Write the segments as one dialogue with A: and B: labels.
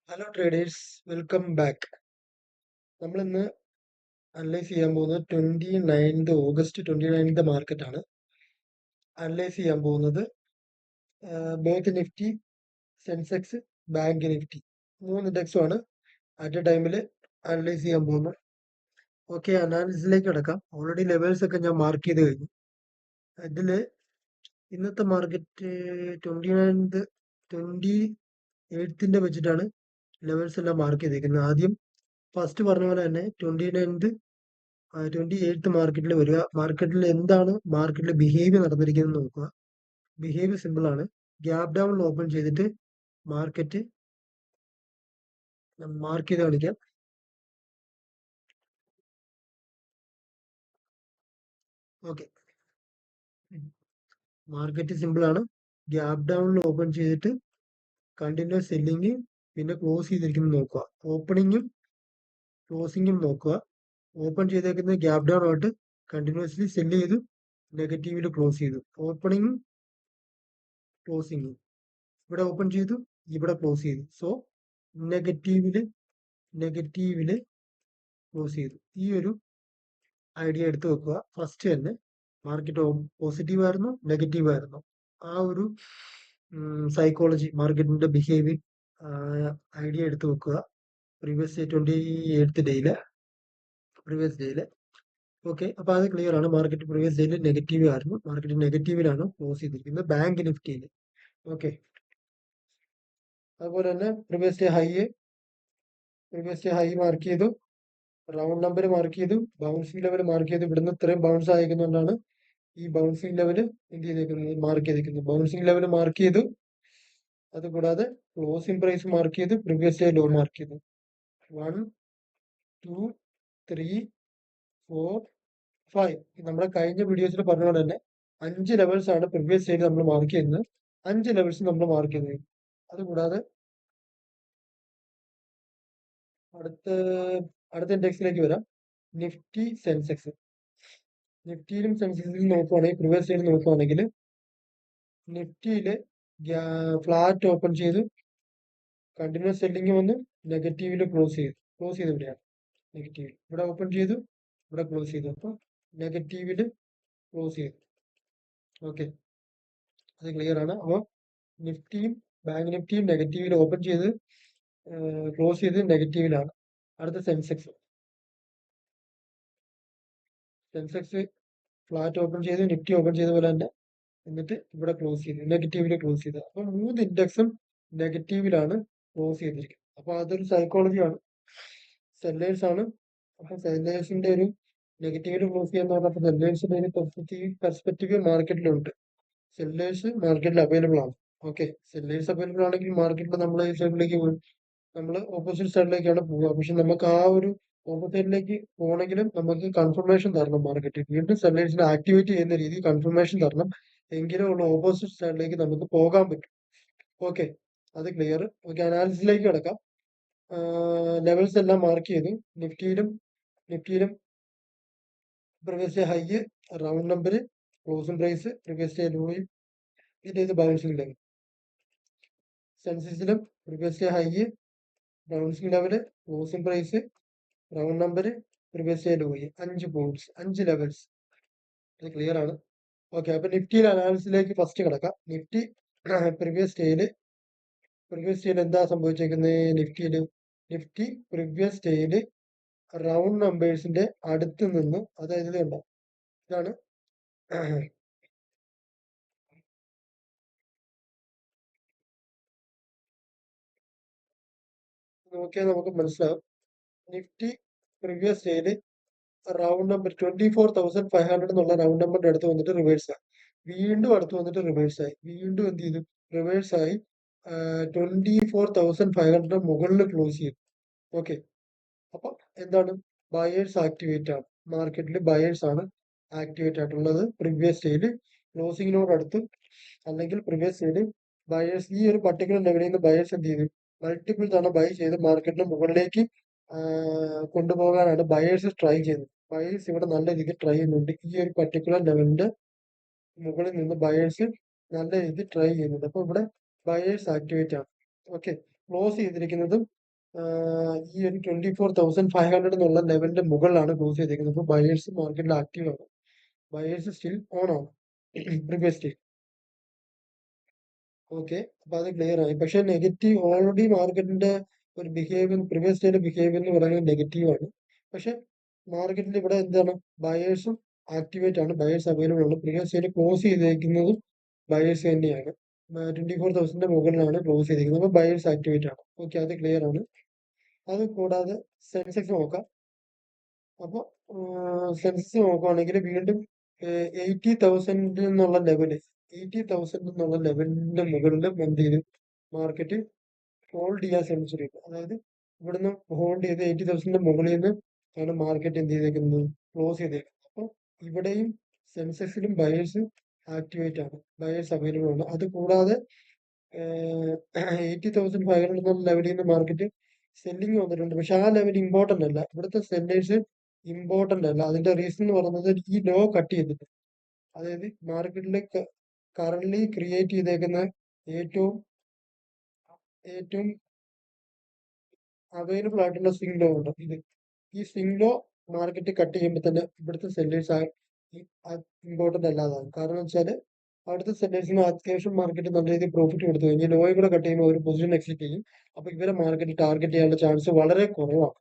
A: Hello traders, welcome back. നമ്മൾ ഇന്ന് analyse ചെയ്യാൻ പോകുന്നത് 29 ഓഗസ്റ്റ് മാർക്കറ്റാണ്. അനലൈസ് ചെയ്യാൻ പോകുന്നത് ബോത്ത് നിഫ്റ്റി, സെൻസെക്സ്, ബാങ്ക് നിഫ്റ്റി 3 ഇൻഡെക്സുമാണ് അറ്റ് എ ടൈമിൽ അനലൈസ് ചെയ്യാൻ പോകുന്നത്. ഓക്കെ, അനാലിസിസിലേക്ക് കിടക്കാം. ഓൾറെഡി ലെവൽസ് ഒക്കെ ഞാൻ മാർക്ക് ചെയ്ത് കഴിഞ്ഞു. ഇതിൽ ഇന്നത്തെ മാർക്കറ്റ് 28ന്റെ വെച്ചിട്ടാണ് ലെവൽസ് എല്ലാം മാർക്ക് ചെയ്തേക്കുന്നത്. ആദ്യം ഫസ്റ്റ് പറഞ്ഞ പോലെ തന്നെ 28th മാർക്കറ്റിൽ വരിക. മാർക്കറ്റിൽ എന്താണ് മാർക്കറ്റിൽ ബിഹേവിയർ നടന്നിരിക്കുന്നത് നോക്കുക. ബിഹേവിയർ സിമ്പിൾ ആണ്. ഗ്യാപ് ഡൗൺ ഓപ്പൺ ചെയ്തിട്ട് മാർക്കറ്റ് മാർക്ക് ചെയ്ത് കാണിക്കാം. ഓക്കെ, മാർക്കറ്റ് സിമ്പിൾ ആണ്. ഗ്യാപ് ഡൗണിൽ ഓപ്പൺ ചെയ്തിട്ട് കണ്ടിന്യൂസ് സെല്ലിങ്, പിന്നെ ക്ലോസ് ചെയ്തിരിക്കുന്നത് നോക്കുക. ഓപ്പണിങ്ങും ക്ലോസിങ്ങും നോക്കുക. ഓപ്പൺ ചെയ്തേക്കുന്നത് ഗ്യാപ് ഡൗൺ ആയിട്ട് കണ്ടിന്യൂസ്ലി സെല്ല് ചെയ്തു, നെഗറ്റീവിൽ ക്ലോസ് ചെയ്തു. ഓപ്പണിങ്ങും ക്ലോസിങ്ങും ഇവിടെ ഓപ്പൺ ചെയ്തു, ഇവിടെ ക്ലോസ് ചെയ്തു. സോ നെഗറ്റീവില് ക്ലോസ് ചെയ്തു. ഈ ഒരു ഐഡിയ എടുത്തു വെക്കുക. ഫസ്റ്റ് തന്നെ മാർക്കറ്റ് പോസിറ്റീവ് ആയിരുന്നു, നെഗറ്റീവ് ആയിരുന്നു, ആ ഒരു സൈക്കോളജി, മാർക്കറ്റിന്റെ ബിഹേവിയർ ഐഡിയ എടുത്തു വെക്കുക. പ്രീവിയസ് 28th ഡേയില് ഓക്കെ. അപ്പൊ അത് ക്ലിയർ ആണ്. മാർക്കറ്റ് പ്രീവിയസ് ഡേയിൽ നെഗറ്റീവ് ആയിരുന്നു. മാർക്കറ്റ് നെഗറ്റീവിലാണ് ക്ലോസ് ചെയ്തിരിക്കുന്നത് ബാങ്ക് നിഫ്റ്റിയിൽ. ഓക്കെ, അതുപോലെ തന്നെ പ്രീവിയസ് ഡേ ഹൈ മാർക്ക് ചെയ്തു, റൗണ്ട് നമ്പർ മാർക്ക് ചെയ്തു, ബൗൺസിംഗ് ലെവൽ മാർക്ക് ചെയ്തു. ഇവിടുന്ന് ഇത്രയും ബൗൺസ് അയക്കുന്നതുകൊണ്ടാണ് ഈ ബൗൺസിംഗ് ലെവൽ എന്ത് ചെയ്തേക്കുന്നത്, മാർക്ക് ചെയ്തേക്കുന്നത്. ബൗൺസിംഗ് ലെവൽ മാർക്ക് ചെയ്തു. അതുകൂടാതെ ക്ലോസിംഗ് പ്രൈസ് മാർക്ക് ചെയ്തു, പ്രീവിയസ് ഡേ ലോ മാർക്ക് ചെയ്തു. 1 2 3 4 5 നമ്മുടെ കഴിഞ്ഞ വീഡിയോസിൽ പറഞ്ഞ പോലെ തന്നെ 5 ലെവൽസ് ആണ് പ്രീവിയസ് ഡേയിൽ നമ്മൾ മാർക്ക് ചെയ്യുന്നത്. 5 ലെവൽസ് നമ്മൾ മാർക്ക് ചെയ്യുന്നത്. അതുകൂടാതെ അടുത്ത ഇൻഡെക്സിലേക്ക് വരാം. Nifty, Sensex. നിഫ്റ്റിയിലും സെൻസെക്സിലും നോക്കുവാണെങ്കിൽ, പ്രീവിയസ് ഡേയിൽ നോക്കുവാണെങ്കിൽ നിഫ്റ്റിയില് ഫ്ലാറ്റ് ഓപ്പൺ ചെയ്ത് കണ്ടിന്യൂസ് സെല്ലിംഗ് വന്ന് നെഗറ്റീവിൽ ക്ലോസ് ചെയ്ത് ഇവിടെയാണ് നെഗറ്റീവിൽ. ഇവിടെ ഓപ്പൺ ചെയ്തു, ഇവിടെ ക്ലോസ് ചെയ്തു. അപ്പോൾ നെഗറ്റീവിൽ ക്ലോസ് ചെയ്തു. ഓക്കെ, അത് ക്ലിയർ ആണ്. അപ്പോൾ നിഫ്റ്റിയും ബാങ്ക് നിഫ്റ്റിയും നെഗറ്റീവിൽ ഓപ്പൺ ചെയ്ത് ക്ലോസ് ചെയ്ത് നെഗറ്റീവിലാണ്. അടുത്ത സെൻസെക്സ് ഫ്ലാറ്റ് ഓപ്പൺ ചെയ്ത് നിഫ്റ്റി ഓപ്പൺ ചെയ്ത പോലെ തന്നെ എന്നിട്ട് ഇവിടെ ക്ലോസ് ചെയ്തു, നെഗറ്റീവിൽ ക്ലോസ് ചെയ്തു. അപ്പൊ 3 ഇൻഡെക്സും നെഗറ്റീവിലാണ് ക്ലോസ് ചെയ്തിരിക്കുന്നത്. അപ്പൊ അതൊരു സൈക്കോളജിയാണ്, സെല്ലേഴ്സ് ആണ്. അപ്പൊ സെല്ലേഴ്സിന്റെ ഒരു നെഗറ്റീവിൽ ക്ലോസ് ചെയ്യാന്ന് പറഞ്ഞപ്പോൾ സെല്ലേഴ്സിന്റെ ഒരു പെർസ്പെക്റ്റീവ് മാർക്കറ്റിലുണ്ട്. സെല്ലേഴ്സ് മാർക്കറ്റിൽ അവൈലബിൾ ആണ്. ഓക്കെ, സെല്ലേഴ്സ് അവൈലബിൾ ആണെങ്കിൽ മാർക്കറ്റിൽ നമ്മൾ ഈ സൈഡിലേക്ക് നമ്മൾ ഓപ്പോസിറ്റ് സൈഡിലേക്കാണ് പോവുക. പക്ഷെ നമുക്ക് ആ ഒരു ഓപ്പോസിറ്റിലേക്ക് പോകണമെങ്കിലും നമുക്ക് കൺഫർമേഷൻ തരണം. മാർക്കറ്റ് വീണ്ടും സെല്ലേഴ്സിനെ ആക്ടിവേറ്റ് ചെയ്യുന്ന രീതിയിൽ കൺഫർമേഷൻ തരണം. എങ്കിലും ഉള്ള ഓപ്പോസിറ്റ് സൈഡിലേക്ക് നമുക്ക് പോകാൻ പറ്റും. ഓക്കെ, അത് ക്ലിയർ. ഓക്കെ, അനാലിസിസിലേക്ക് കിടക്കാം. ലെവൽസ് എല്ലാം മാർക്ക് ചെയ്തു. നിഫ്റ്റിയിലും previous day high, round number, closing price, previous day ലോയും, ഇത് ബൗൺസിംഗ് ലെവൽ. സെൻസസിലും previous day high, bouncing level, closing price, round number, previous day ലോയി. 5 പോയിന്റ്സ്, 5 ലെവൽസ്. ഇത് ക്ലിയർ ആണ്. ഓക്കെ, അപ്പൊ നിഫ്റ്റിയിലെ അനാലിസിസിലേക്ക് ഫസ്റ്റ് കിടക്കാം. നിഫ്റ്റി പ്രീവിയസ് ഡേയില് എന്താ സംഭവിച്ചേക്കുന്നത്? നിഫ്റ്റി പ്രീവിയസ് ഡേയില് റൗണ്ട് നമ്പേഴ്സിന്റെ അടുത്ത് നിന്ന്, അതായത് ഇത് കണ്ടോ, ഇതാണ് നോക്കിയാൽ നമുക്ക് മനസ്സിലാവും. നിഫ്റ്റി പ്രീവിയസ് ഡേയില് റൗണ്ട് നമ്പർ 24,500 എന്നുള്ള റൗണ്ട് നമ്പറിന്റെ അടുത്ത് വന്നിട്ട് റിവേഴ്സ് ആയി. വീണ്ടും അടുത്ത് വന്നിട്ട് റിവേഴ്സ് ആയി. വീണ്ടും എന്ത് ചെയ്തു? റിവേഴ്സ് ആയി 24,500 മുകളിൽ ക്ലോസ് ചെയ്തു. ഓക്കെ, അപ്പൊ എന്താണ്? ബയേഴ്സ് ആക്ടിവേറ്റ് ആണ്. മാർക്കറ്റിൽ ബയേഴ്സ് ആണ് ആക്ടിവേറ്റ് ആയിട്ടുള്ളത്. പ്രീവിയസ് ഡേയില് ക്ലോസിങ്ങിനോട് അടുത്ത് അല്ലെങ്കിൽ പ്രീവിയസ് ഡേയില് ബയേഴ്സ് ഈ ഒരു പർട്ടിക്കുലർ ലെവലിൽ നിന്ന് ബയേഴ്സ് എന്ത് ചെയ്തു? മൾട്ടിപ്പിൾ തവണ ബൈ ചെയ്ത് മാർക്കറ്റിന് മുകളിലേക്ക് കൊണ്ടുപോകാനാണ് ബയേഴ്സ് ട്രൈ ചെയ്യുന്നത്. ബയേഴ്സ് ഇവിടെ നല്ല രീതിയിൽ ട്രൈ ചെയ്യുന്നുണ്ട്. ഈ ഒരു പർട്ടിക്കുലർ ലെവലിന്റെ മുകളിൽ നിന്ന് ബയേഴ്സ് നല്ല രീതിയിൽ ട്രൈ ചെയ്യുന്നുണ്ട്. അപ്പൊ ഇവിടെ ബയേഴ്സ് ആക്ടിവേറ്റ് ആണ്. ഓക്കെ, ക്ലോസ് ചെയ്തിരിക്കുന്നതും ഈ ഒരു 24,500 എന്നുള്ള ലെവലിന്റെ മുകളിലാണ് ക്ലോസ് ചെയ്തിരിക്കുന്നത്. അപ്പോൾ ബയേഴ്സ് മാർക്കറ്റിൽ ആക്റ്റീവ് ആണ്. ബയേഴ്സ് സ്റ്റിൽ ഓൺ ആണ് പ്രീവിയസ് ഡേ. ഓക്കെ, അപ്പൊ അത് ക്ലിയർ ആയി. പക്ഷെ നെഗറ്റീവ് ഓൾറെഡി മാർക്കറ്റിന്റെ ഒരു ബിഹേവിയർ പ്രീവിയസ് ഡേയുടെ ബിഹേവിയർ എന്ന് പറയുന്നത് നെഗറ്റീവ് ആണ്. പക്ഷെ മാർക്കറ്റിൽ ഇവിടെ എന്താണ്, ബയേഴ്സും ആക്ടിവേറ്റ് ആണ്, ബയേഴ്സ് അവൈലബിൾ ആണ്. പ്രീവിയസ് ഡേയിൽ ക്ലോസ് ചെയ്തേക്കുന്നതും ബയേഴ്സ് തന്നെയാണ്. 24,000 മുകളിലാണ് ക്ലോസ് ചെയ്തിരിക്കുന്നത്. അപ്പോൾ ബയേഴ്സ് ആക്ടിവേറ്റ് ആണ്. ഓക്കെ, അത് ക്ലിയർ ആണ്. അത് കൂടാതെ സെൻസെക്സ് നോക്കാം. അപ്പോൾ സെൻസെക്സ് നോക്കുവാണെങ്കിൽ വീണ്ടും 80,000 എന്നുള്ള ലെവല് 80,000 എന്നുള്ള ലെവലിന്റെ മുകളിൽ എന്ത് ചെയ്ത് മാർക്കറ്റ് ഹോൾഡ് ചെയ്യാൻ ശ്രമിച്ചിട്ടുണ്ട്. അതായത് ഇവിടുന്ന് ഹോൾഡ് ചെയ്ത് 80,000 മുകളിൽ നിന്ന് ആണ് മാർക്കറ്റ് എന്ത് ചെയ്തേക്കുന്നത്, ക്ലോസ് ചെയ്തേക്കുന്നത്. അപ്പോൾ ഇവിടെയും സെൻസെക്സിലും ബയേഴ്സ് ആക്ടിവേറ്റ് ആണ്, ബയേഴ്സ് അവൈലബിൾ ആണ്. അത് കൂടാതെ 80,500 എന്നുള്ള ലെവലിൽ നിന്ന് മാർക്കറ്റ് സെല്ലിങ് വന്നിട്ടുണ്ട്. പക്ഷെ ആ ലെവൽ ഇമ്പോർട്ടന്റ് അല്ല. ഇവിടുത്തെ സെല്ലേഴ്സ് ഇമ്പോർട്ടന്റ് അല്ല. അതിന്റെ റീസൺ എന്ന് പറയുന്നത് ഈ ലോ കട്ട് ചെയ്തിട്ട്, അതായത് മാർക്കറ്റിൽ കറന്റ് ക്രിയേറ്റ് ചെയ്തേക്കുന്ന ഏറ്റവും ഏറ്റവും അവൈലബിൾ ആയിട്ടുള്ള സ്വിംഗ് ലോ ഉണ്ട്. ഈ സ്വിംഗ് ലോ മാർക്കറ്റ് കട്ട് ചെയ്യുമ്പോൾ തന്നെ ഇവിടുത്തെ സെല്ലേഴ്സ് ഇമ്പോർട്ടന്റ് അല്ലാതാണ്. കാരണം വെച്ചാൽ അവിടുത്തെ സെല്ലേഴ്സിന് അത്യാവശ്യം മാർക്കറ്റ് നല്ല രീതിയിൽ പ്രോഫിറ്റ് കൊടുത്തു കഴിഞ്ഞാൽ ലോയും കൂടെ കട്ട് ചെയ്യുമ്പോൾ ഒരു പൊസിഷൻ എക്സിറ്റ് ചെയ്യും. അപ്പൊ ഇവരെ മാർക്കറ്റ് ടാർഗറ്റ് ചെയ്യാനുള്ള ചാൻസ് വളരെ കുറവാണ്.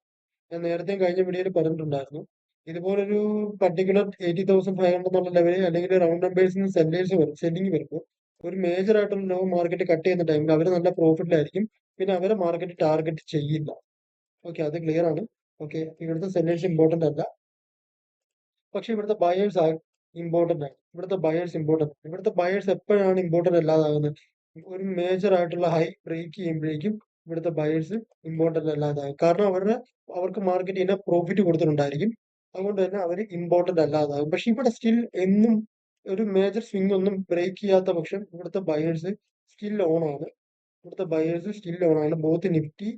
A: ഞാൻ നേരത്തെ കഴിഞ്ഞ വീഡിയോയിൽ പറഞ്ഞിട്ടുണ്ടായിരുന്നു. ഇതുപോലൊരു പർട്ടിക്കുലർ 80,500 എന്നുള്ള ലെവലിൽ അല്ലെങ്കിൽ റൗണ്ട് നമ്പേഴ്സിന് സെല്ലേഴ്സ് വരും, സെല്ലിങ് വരുമ്പോൾ ഒരു മേജർ ആയിട്ടുള്ള ലോ മാർക്കറ്റ് കട്ട് ചെയ്യുന്ന ടൈമിൽ അവർ നല്ല പ്രോഫിറ്റിലായിരിക്കും. പിന്നെ അവരെ മാർക്കറ്റ് ടാർഗറ്റ് ചെയ്യില്ല. ഓക്കെ, അത് ക്ലിയർ ആണ്. ഓക്കെ, ഇവിടുത്തെ സെല്ലേഴ്സ് ഇമ്പോർട്ടന്റ് അല്ല. പക്ഷെ ഇവിടുത്തെ ബയേഴ്സ് ഇമ്പോർട്ടന്റ് ആണ്. ഇവിടുത്തെ ബയേഴ്സ് എപ്പോഴാണ് ഇമ്പോർട്ടന്റ് അല്ലാതാകുന്നത്, ഒരു മേജർ ആയിട്ടുള്ള ഹൈ ബ്രേക്ക് ചെയ്യുമ്പോഴേക്കും ഇവിടുത്തെ ബയേഴ്സ് ഇമ്പോർട്ടന്റ് അല്ലാതാകും. കാരണം അവർക്ക് മാർക്കറ്റ് ഇന പ്രോഫിറ്റ് കൊടുത്തിട്ടുണ്ടായിരിക്കും. അതുകൊണ്ട് തന്നെ അവർ ഇമ്പോർട്ടന്റ് അല്ലാതാകും. പക്ഷെ ഇവിടെ സ്റ്റിൽ എന്നും ഒരു മേജർ സ്വിംഗ് ഒന്നും ബ്രേക്ക് ചെയ്യാത്ത പക്ഷം ഇവിടുത്തെ ബയേഴ്സ് സ്റ്റിൽ ഓൺ ആണ്. ബോത്ത് നിഫ്റ്റി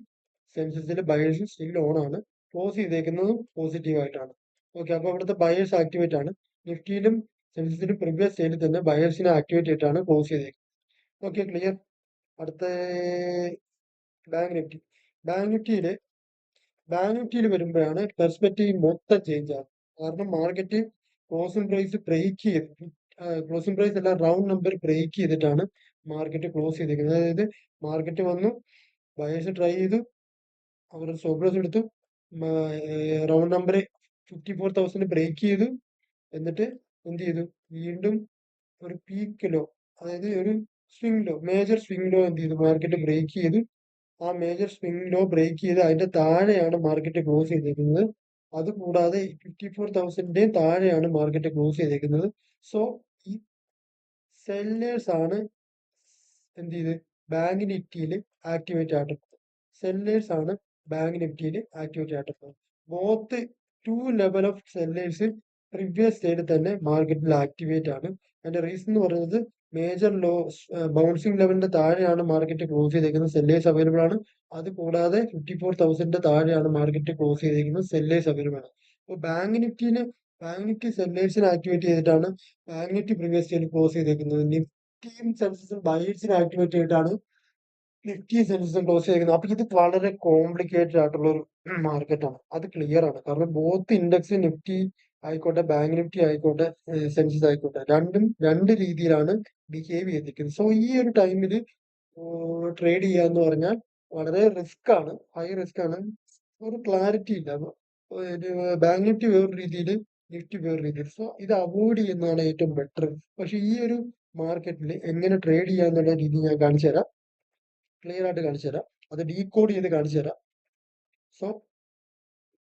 A: സെൻസസിലെ ബയേഴ്സ് സ്റ്റിൽ ഓൺ ആണ്. ക്ലോസ് ചെയ്തേക്കുന്നതും പോസിറ്റീവ് ആയിട്ടാണ്. ഓക്കെ, അപ്പൊ ഇവിടുത്തെ ബയേഴ്സ് ആക്ടിവേറ്റ് ആണ്. നിഫ്റ്റിയിലും സെൻസസിലും പ്രീവിയസ് ഡേയിൽ തന്നെ ബയേഴ്സിനെ ആക്ടിവേറ്റ് ആയിട്ടാണ് ക്ലോസ് ചെയ്തേക്കുന്നത്. Okay, clear. അടുത്ത ബാങ്ക് നിഫ്റ്റി. ബാങ്ക് നിഫ്റ്റിയിൽ വരുമ്പോഴാണ് പെർസ്പെക്റ്റീവ് മൊത്തം ചേഞ്ച് ആകും. കാരണം മാർക്കറ്റ് ക്ലോസിംഗ് പ്രൈസ് എല്ലാം റൗണ്ട് നമ്പർ ബ്രേക്ക് ചെയ്തിട്ടാണ് മാർക്കറ്റ് ക്ലോസ് ചെയ്തിരിക്കുന്നത്. അതായത് മാർക്കറ്റ് വന്നു, ബയേഴ്സ് ട്രൈ ചെയ്തു, അവർ സ്റ്റോപ്പ് ലോസ് എടുത്തു, റൗണ്ട് നമ്പർ 54,000 ബ്രേക്ക് ചെയ്തു. എന്നിട്ട് എന്ത് ചെയ്തു, വീണ്ടും ഒരു പീക്ക് ലോ, അതായത് ഒരു swing low, major swing low എന്ത് ചെയ്തു, മാർക്കറ്റ് ബ്രേക്ക് ചെയ്തു. ആ മേജർ സ്വിംഗ് ലോ ബ്രേക്ക് ചെയ്ത് അതിന്റെ താഴെയാണ് മാർക്കറ്റ് ക്ലോസ് ചെയ്തേക്കുന്നത്. അതുകൂടാതെ 54,000 താഴെയാണ് മാർക്കറ്റ് ക്ലോസ് ചെയ്തേക്കുന്നത്. സോ ഈ സെല്ലേഴ്സ് ആണ് എന്ത് ചെയ്ത് ബാങ്ക് നിഫ്റ്റിയിൽ ആക്ടിവേറ്റ് ആയിട്ടുള്ളത്. Both two level of sellers previous ഡേയിൽ തന്നെ മാർക്കറ്റിൽ ആക്ടിവേറ്റ് ആണ്. അതിന്റെ റീസൺ എന്ന് പറയുന്നത് മേജർ ലോ ബൗൺസിംഗ് ലെവലിന്റെ താഴെയാണ് മാർക്കറ്റ് ക്ലോസ് ചെയ്തേക്കുന്നത്, സെല്ലേഴ്സ് അവൈലബിൾ ആണ്. അത് കൂടാതെ 54,000 താഴെയാണ് മാർക്കറ്റ് ക്ലോസ് ചെയ്തേക്കുന്നത്, സെല്ലേഴ്സ് അവൈലബിൾ ആണ്. അപ്പോൾ ബാങ്ക് നിഫ്റ്റി സെല്ലേഴ്സിനെ ആക്ടിവേറ്റ് ചെയ്തിട്ടാണ് ബാങ്ക് നിഫ്റ്റി പ്രീവിയസ് ഡേയിൽ ക്ലോസ് ചെയ്തേക്കുന്നത്. നിഫ്റ്റിയും സെൻസസും ബയേഴ്സിനെ ആക്ടിവേറ്റ് ചെയ്തിട്ടാണ് നിഫ്റ്റി സെൻസസും ക്ലോസ് ചെയ്തേക്കുന്നത്. അപ്പൊ ഇത് വളരെ കോംപ്ലിക്കേറ്റഡ് ആയിട്ടുള്ള ഒരു മാർക്കറ്റാണ്. അത് ക്ലിയർ ആണ്. കാരണം ബോത്ത് ഇൻഡെക്സ് നിഫ്റ്റി ആയിക്കോട്ടെ, ബാങ്ക് നിഫ്റ്റി ആയിക്കോട്ടെ, സെൻസസ് ആയിക്കോട്ടെ, രണ്ട് രീതിയിലാണ് ബിഹേവ് ചെയ്തിരിക്കുന്നത്. സോ ഈ ഒരു ടൈമിൽ ട്രേഡ് ചെയ്യാന്ന് പറഞ്ഞാൽ വളരെ റിസ്ക് ആണ്, ഹൈ റിസ്ക് ആണ്. ഒരു ക്ലാരിറ്റി ഇല്ല. അപ്പൊ ബാങ്ക് നിഫ്റ്റി വേറൊരു രീതിയിൽ, നിഫ്റ്റി വേറൊരു രീതിയിൽ. സോ ഇത് അവോയ്ഡ് ചെയ്യുന്നതാണ് ഏറ്റവും ബെറ്റർ. പക്ഷെ ഈ ഒരു മാർക്കറ്റിൽ എങ്ങനെ ട്രേഡ് ചെയ്യാന്നുള്ള രീതി ഞാൻ കാണിച്ചു തരാം, ക്ലിയർ ആയിട്ട് കാണിച്ചു തരാം. അത് ഡീകോഡ് ചെയ്ത് കാണിച്ചു തരാം. സോ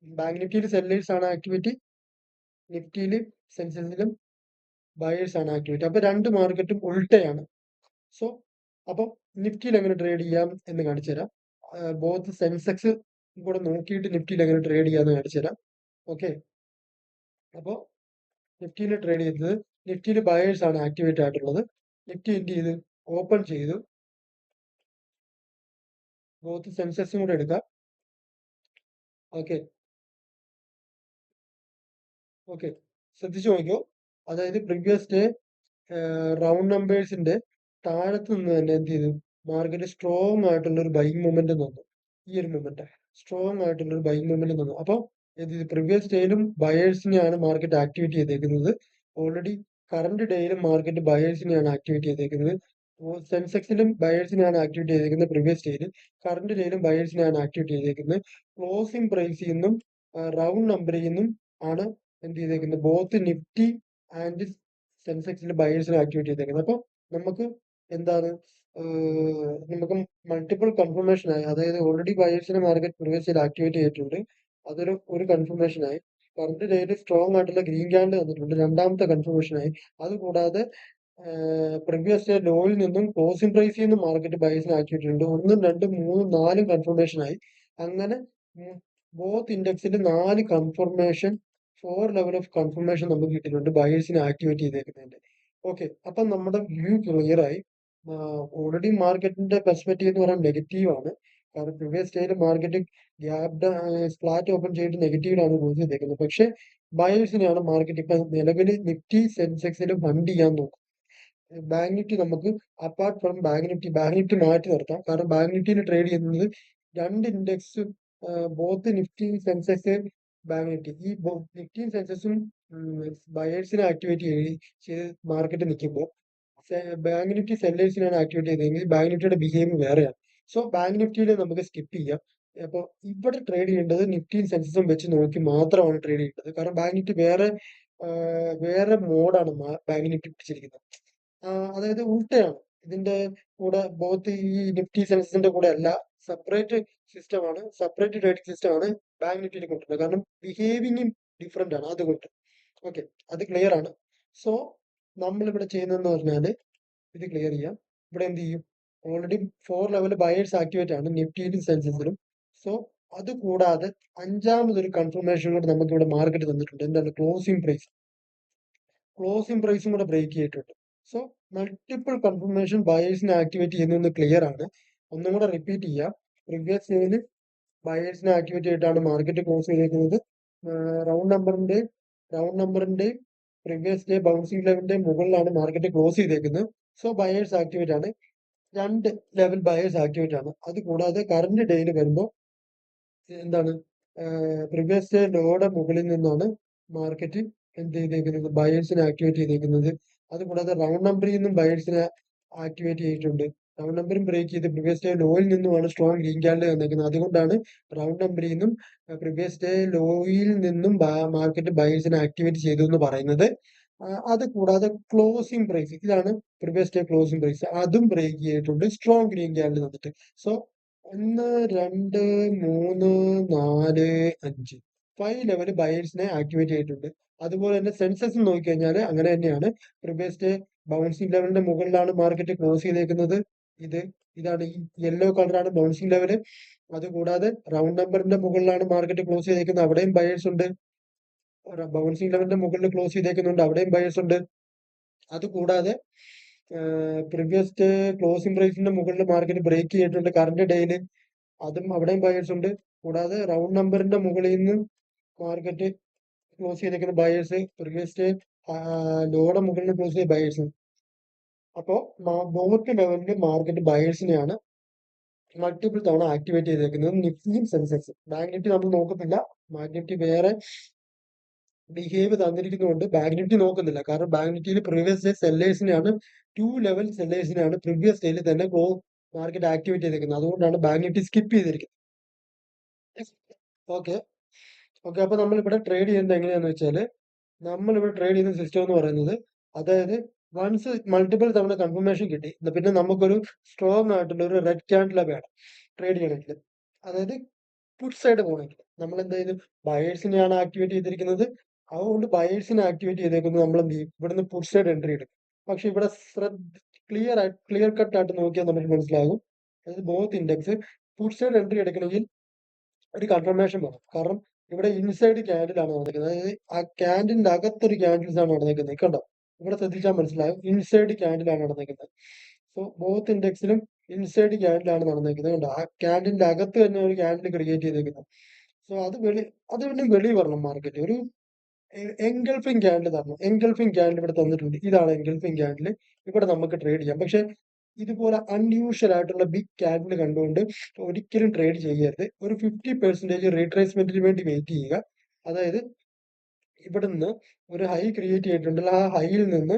A: ബാങ്ക് നിഫ്റ്റിയിൽ സെല്ലേഴ്സ് ആണ് ആക്ടിവിറ്റി, നിഫ്റ്റിയിൽ സെൻസസിലും ബയേഴ്സ് ആണ് ആക്ടിവിറ്റി. അപ്പൊ രണ്ട് മാർക്കറ്റും ഉൾട്ടയാണ്. സോ അപ്പം നിഫ്റ്റിയിൽ എങ്ങനെ ട്രേഡ് ചെയ്യാം എന്ന് കാണിച്ചു തരാം. ബോത്ത് സെൻസെക്സ് കൂടെ നോക്കിയിട്ട് നിഫ്റ്റിയിൽ എങ്ങനെ ട്രേഡ് ചെയ്യാന്ന് കാണിച്ചു തരാം. ഓക്കെ, അപ്പോൾ നിഫ്റ്റിയിൽ ട്രേഡ് ചെയ്തത്, നിഫ്റ്റിയിൽ ബയേഴ്സ് ആണ് ആക്ടിവേറ്റ് ആയിട്ടുള്ളത്. നിഫ്റ്റി എന്ത് ചെയ്ത് ഓപ്പൺ ചെയ്തു. ബോത്ത് സെൻസസും കൂടെ എടുക്കാം. ഓക്കെ, ശ്രദ്ധിച്ചു നോക്കിയോ. അതായത് പ്രീവിയസ് ഡേ റൗണ്ട് നമ്പേഴ്സിന്റെ താഴത്ത് നിന്ന് തന്നെ എന്ത് ചെയ്തു, മാർക്കറ്റ് സ്ട്രോങ് ആയിട്ടുള്ള ഒരു ബൈങ് മൊമെന്റ് തന്നു. ഈ ഒരു മൊമെന്റ് സ്ട്രോങ് ആയിട്ടുള്ള ഒരു ബൈങ് മൊമെന്റ് തന്നു. അപ്പോൾ ഇത് പ്രീവിയസ് ഡേയിലും ബയേഴ്സിനെയാണ് മാർക്കറ്റ് ആക്ടിവേറ്റ് ചെയ്തേക്കുന്നത്. ഓൾറെഡി കറന്റ് ഡേയിലും മാർക്കറ്റ് ബയേഴ്സിനെയാണ് ആക്ടിവേറ്റ് ചെയ്തേക്കുന്നത്. സെൻസെക്സിലും ബയേഴ്സിനെയാണ് ആക്ടിവേറ്റ് ചെയ്തേക്കുന്നത് പ്രീവിയസ് ഡേയിൽ. കറന്റ് ഡേയിലും ബയേഴ്സിനെയാണ് ആക്ടിവേറ്റ് ചെയ്തേക്കുന്നത്. ക്ലോസിംഗ് പ്രൈസിൽ നിന്നും റൗണ്ട് നമ്പറിൽ നിന്നും ആണ് എന്ത് ചെയ്തേക്കുന്നത്, ബോത്ത് നിഫ്റ്റി ആൻഡ് സെൻസെക്സിൽ ബയേഴ്സിനെ ആക്ടിവേറ്റ് ചെയ്തേക്കുന്നത്. അപ്പോൾ നമുക്ക് എന്താണ്, നമുക്ക് മൾട്ടിപ്പിൾ കൺഫർമേഷൻ ആയി. അതായത് ഓൾറെഡി ബയേഴ്സിനെ മാർക്കറ്റ് പ്രീവിയസ് ഡേയിൽ ആക്ടിവേറ്റ് ചെയ്തിട്ടുണ്ട്. ഒരു കൺഫർമേഷൻ ആയി. കറന്റ് ഡേയിൽ സ്ട്രോങ് ആയിട്ടുള്ള ഗ്രീൻ ക്യാൻഡിൽ വന്നിട്ടുണ്ട്, രണ്ടാമത്തെ കൺഫർമേഷൻ ആയി. അതുകൂടാതെ പ്രീവിയസ് ഡേ ലോയിൽ നിന്നും ക്ലോസിംഗ് പ്രൈസിൽ നിന്നും മാർക്കറ്റ് ബയേഴ്സിനെ ആക്ടിവേറ്റ് ചെയ്തിട്ടുണ്ട്. 1, 2, 3, 4 കൺഫർമേഷൻ ആയി. അങ്ങനെ ബോത്ത് ഇൻഡെക്സിൽ 4 കൺഫർമേഷൻ, 4 ലെവൽ ഓഫ് കൺഫർമേഷൻ നമുക്ക് കിട്ടിയിട്ടുണ്ട് ബയേഴ്സിനെ ആക്ടിവേറ്റ് ചെയ്തേക്കുന്നതിന്റെ. ഓക്കെ, അപ്പം നമ്മുടെ വ്യൂ ക്ലിയർ ആയി. ഓൾറെഡി മാർക്കറ്റിന്റെ പെർസ്പെക്റ്റീവ് എന്ന് പറയാൻ നെഗറ്റീവ് ആണ്. കാരണം പ്രീവിയസ് ഡേയിൽ മാർക്കറ്റ് ഗ്യാപ് ഫ്ലാറ്റ് ഓപ്പൺ ചെയ്തിട്ട് നെഗറ്റീവിലാണ് ക്ലോസ് ചെയ്തേക്കുന്നത്. പക്ഷെ ബയേഴ്സിനെയാണ് മാർക്കറ്റ് ഇപ്പൊ നിലവിൽ നിഫ്റ്റി സെൻസെക്സിലും ഫണ്ട് ചെയ്യാൻ നോക്കും. ബാങ്ക് നിഫ്റ്റി നമുക്ക് അപ്പാർട്ട് ഫ്രം ബാങ്ക് നിഫ്റ്റി മാറ്റി നിർത്താം. കാരണം ബാങ്ക് നിഫ്റ്റിയിൽ ട്രേഡ് ചെയ്യുന്നത് രണ്ട് index, both Nifty Sensex bank Nifty, ഈ നിഫ്റ്റിയും സെൻസെക്സും ബയേഴ്സിനെ ആക്ടിവേറ്റ് ചെയ്ത് മാർക്കറ്റ് നിൽക്കുമ്പോൾ ബാങ്ക് നിഫ്റ്റി സെല്ലേഴ്സിനാണ് ആക്ടിവേറ്റ് ചെയ്തതെങ്കിൽ ബാങ്ക് നിഫ്റ്റിയുടെ ബിഹേവിയർ വേറെയാണ്. സോ ബാങ്ക് നിഫ്റ്റിയിൽ നമുക്ക് സ്കിപ്പ് ചെയ്യാം. അപ്പോൾ ഇവിടെ ട്രേഡ് ചെയ്യേണ്ടത് നിഫ്റ്റിയും സെൻസസും വെച്ച് നോക്കി മാത്രമാണ് ട്രേഡ് ചെയ്യേണ്ടത്. കാരണം ബാങ്ക് നിഫ്റ്റി വേറെ മോഡാണ് ബാങ്ക് നിഫ്റ്റി പിടിച്ചിരിക്കുന്നത്. അതായത് ഉൾട്ടയാണ്. ഇതിന്റെ കൂടെ ബോത്ത് ഈ നിഫ്റ്റി സെൻസസിന്റെ കൂടെ അല്ല, സെപ്പറേറ്റ് സിസ്റ്റമാണ്, സെപ്പറേറ്റ് ട്രേഡിംഗ് സിസ്റ്റമാണ് ബാങ്ക് നിഫ്റ്റിയിൽ കൊണ്ടുവരുന്നത്. കാരണം ബിഹേവിങ് ഡിഫറെന്റ് ആണ് അതുകൊണ്ട്. ഓക്കെ, അത് ക്ലിയർ ആണ്. സോ നമ്മളിവിടെ ചെയ്യുന്നതെന്ന് പറഞ്ഞാല് ഇത് ക്ലിയർ ചെയ്യാം. ഇവിടെ എന്ത് ചെയ്യും, ഓൾറെഡി 4 ലെവൽ ബയേഴ്സ് ആക്ടിവേറ്റ് ആണ് നിഫ്റ്റിയിലും സെൻസസിലും. സോ അത് കൂടാതെ അഞ്ചാമതൊരു കൺഫർമേഷൻ കൂടെ നമുക്ക് ഇവിടെ മാർക്കറ്റ് തന്നിട്ടുണ്ട്. എന്താണ്, ക്ലോസിംഗ് പ്രൈസും കൂടെ ബ്രേക്ക് ചെയ്തിട്ടുണ്ട്. സോ മൾട്ടിപ്പിൾ കൺഫർമേഷൻ ബയേഴ്സിനെ ആക്ടിവേറ്റ് ചെയ്യുന്നത് ക്ലിയർ ആണ്. ഒന്നും കൂടെ റിപ്പീറ്റ് ചെയ്യാം. പ്രീവിയസ് ഡേയിൽ ബയേഴ്സിനെ ആക്ടിവേറ്റ് ചെയ്തിട്ടാണ് മാർക്കറ്റ് ക്ലോസ് ചെയ്തേക്കുന്നത്. റൗണ്ട് നമ്പറിന്റെ പ്രീവിയസ് ഡേ ബൗൺസിംഗ് ലെവലിന്റെ മുകളിലാണ് മാർക്കറ്റ് ക്ലോസ് ചെയ്തേക്കുന്നത്. സോ ബയേഴ്സ് ആക്ടിവേറ്റ് ആണ്, 2 ലെവൽ ബയേഴ്സ് ആക്ടിവേറ്റ് ആണ്. അത് കൂടാതെ കറന്റ് ഡേയിൽ വരുമ്പോൾ എന്താണ്, പ്രീവിയസ് ഡേ ലോയുടെ മുകളിൽ നിന്നാണ് മാർക്കറ്റ് എന്ത് ചെയ്തേക്കുന്നത്, ബയേഴ്സിനെ ആക്ടിവേറ്റ് ചെയ്തേക്കുന്നത്. അതുകൂടാതെ റൗണ്ട് നമ്പറിൽ നിന്നും ബയേഴ്സിനെ ആക്ടിവേറ്റ് ചെയ്തിട്ടുണ്ട്. റൗണ്ട് നമ്പറും ബ്രേക്ക് ചെയ്ത് പ്രീവിയസ് ഡേ ലോയിൽ നിന്നുമാണ് സ്ട്രോങ് ഗ്രീൻ ക്യാൻഡിൽ വന്നേക്കുന്നത്. അതുകൊണ്ടാണ് റൗണ്ട് നമ്പറിൽ നിന്നും പ്രീവിയസ് ഡേ ലോയിൽ നിന്നും മാർക്കറ്റ് ബയേഴ്സിനെ ആക്ടിവേറ്റ് ചെയ്തു എന്ന് പറയുന്നത്. അത് കൂടാതെ ക്ലോസിംഗ് പ്രൈസ്, ഇതാണ് പ്രീവിയസ് ഡേ ക്ലോസിംഗ് പ്രൈസ്, അതും ബ്രേക്ക് ചെയ്തിട്ടുണ്ട് സ്ട്രോങ് ഗ്രീൻ ക്യാൻഡിൽ വന്നിട്ട്. സോ 1, 2, 3, 4, 5 5 ലെവൽ ബയേഴ്സിനെ ആക്ടിവേറ്റ് ചെയ്തിട്ടുണ്ട്. അതുപോലെ തന്നെ സെൻസസ് നോക്കിക്കഴിഞ്ഞാൽ അങ്ങനെ തന്നെയാണ്. പ്രീവിയസ് ഡേ ബൗൺസിംഗ് ലെവലിന്റെ മുകളിലാണ് മാർക്കറ്റ് ക്ലോസ് ചെയ്തേക്കുന്നത്. ഇതാണ് ഈ യെല്ലോ കളറാണ് ബൗൺസിംഗ് ലെവല്. അതുകൂടാതെ റൗണ്ട് നമ്പറിന്റെ മുകളിലാണ് മാർക്കറ്റ് ക്ലോസ് ചെയ്തേക്കുന്നത്, അവിടെയും ബയേഴ്സ് ഉണ്ട്. ബൗൺസിംഗ് ലെവലിന്റെ മുകളിൽ ക്ലോസ് ചെയ്തേക്കുന്നുണ്ട്, അവിടെയും ബയേഴ്സ് ഉണ്ട്. അതുകൂടാതെ പ്രീവിയസ് ഡേ ക്ലോസിംഗ് പ്രൈസിന്റെ മുകളിൽ മാർക്കറ്റ് ബ്രേക്ക് ചെയ്തിട്ടുണ്ട് കറന്റ് ഡേയില്, അതും അവിടെയും ബയേഴ്സ് ഉണ്ട്. കൂടാതെ റൗണ്ട് നമ്പറിന്റെ മുകളിൽ നിന്ന് മാർക്കറ്റ് ക്ലോസ് ചെയ്തേക്കുന്ന ബയേഴ്സ്, പ്രീവിയസ് ഡേ ലോയുടെ മുകളിൽ ക്ലോസ് ചെയ്ത ബയേഴ്സ്. അപ്പോൾ ബോത്ത് ലെവലിൽ മാർക്കറ്റ് ബയേഴ്സിനെയാണ് മൾട്ടിപ്പിൾ തവണ ആക്ടിവേറ്റ് ചെയ്തേക്കുന്നത്. നിഫ്റ്റിയും സെൻസെക്സ്, ബാങ്ക് നിഫ്റ്റി നമ്മൾ നോക്കത്തില്ല. ബാങ്ക് നിഫ്റ്റി വേറെ ബിഹേവ് തന്നിരിക്കുന്നതുകൊണ്ട് ബാങ്ക് നിഫ്റ്റി നോക്കുന്നില്ല. കാരണം ബാങ്ക് നിഫ്റ്റിയിൽ പ്രീവിയസ് ഡേ സെല്ലേഴ്സിനെയാണ്, 2 ലെവൽ സെല്ലേഴ്സിനെയാണ് പ്രീവിയസ് ഡേയിൽ തന്നെ മാർക്കറ്റ് ആക്ടിവേറ്റ് ചെയ്തേക്കുന്നത്. അതുകൊണ്ടാണ് ബാങ്ക് നിഫ്റ്റി സ്കിപ്പ് ചെയ്തിരിക്കുന്നത്. ഓക്കെ ഓക്കെ അപ്പൊ നമ്മളിവിടെ ട്രേഡ് ചെയ്യുന്നത് എങ്ങനെയാന്ന് വെച്ചാല്, നമ്മളിവിടെ ട്രേഡ് ചെയ്യുന്ന സിസ്റ്റം എന്ന് പറയുന്നത്, അതായത് വൺസ് മൾട്ടിപ്പിൾ തവണ കൺഫർമേഷൻ കിട്ടി, പിന്നെ നമുക്കൊരു സ്ട്രോങ് ആയിട്ടുള്ള ഒരു റെഡ് ക്യാൻഡിൽ വേണം ട്രേഡ് ചെയ്യണമെങ്കിൽ. അതായത് പുട്ട് സൈഡ് പോകണമെങ്കിൽ നമ്മൾ എന്ത് ചെയ്തു, ബയേഴ്സിനെയാണ് ആക്ടിവേറ്റ് ചെയ്തിരിക്കുന്നത്. അതുകൊണ്ട് ബയേഴ്സിനെ ആക്ടിവേറ്റ് ചെയ്തേക്കുന്നത് നമ്മൾ എന്ത് ചെയ്യും, ഇവിടുന്ന് പുട്ട് സൈഡ് എൻട്രി എടുക്കും. പക്ഷെ ഇവിടെ ക്ലിയർ കട്ട് ആയിട്ട് നോക്കിയാൽ നമുക്ക് മനസ്സിലാകും, അതായത് both index put side entry എടുക്കണമെങ്കിൽ ഒരു കൺഫർമേഷൻ വേണം. കാരണം ഇവിടെ ഇൻസൈഡ് ക്യാൻഡിലാണ് നടക്കുന്നത്, അതായത് ആ ക്യാൻഡിലിന്റെ അകത്തൊരു ക്യാൻഡിൽസ് ആണ് നടന്നിരിക്കുന്നത്. കണ്ടോ, ഇവിടെ ശ്രദ്ധിച്ചാൽ മനസ്സിലാകും, ഇൻസൈഡ് ക്യാൻഡിലാണ് നടന്നിരിക്കുന്നത്. സോ ബോത്ത് ഇൻഡെക്സിലും ഇൻസൈഡ് ക്യാൻഡിലാണ് നടന്നിരിക്കുന്നത്. കണ്ടോ, ആ ക്യാൻഡിലിന്റെ അകത്ത് തന്നെ ഒരു ക്യാൻഡിൽ ക്രിയേറ്റ് ചെയ്തിരിക്കുന്നത്. സോ അത് പിന്നെ വെളി വരണം മാർക്കറ്റ്, ഒരു എൻഗൾഫിംഗ് ക്യാൻഡിൽ തരണം. എൻഗൾഫിംഗ് ക്യാൻഡിൽ ഇവിടെ തന്നിട്ടുണ്ട്, ഇതാണ് എൻഗൾഫിംഗ് ക്യാൻഡിൽ. ഇവിടെ നമുക്ക് ട്രേഡ് ചെയ്യാം. പക്ഷെ ഇതുപോലെ അൺയൂഷ്വൽ ആയിട്ടുള്ള ബിഗ് ക്യാൻഡിൽ കണ്ടുകൊണ്ട് ഒരിക്കലും ട്രേഡ് ചെയ്യരുത്. ഒരു 50% റീട്രേസ്മെന്റിന് വേണ്ടി വെയിറ്റ് ചെയ്യുക. അതായത് ഇവിടുന്ന് ഒരു ഹൈ ക്രിയേറ്റ് ചെയ്തിട്ടുണ്ടല്ലോ, ആ ഹൈയിൽ നിന്ന്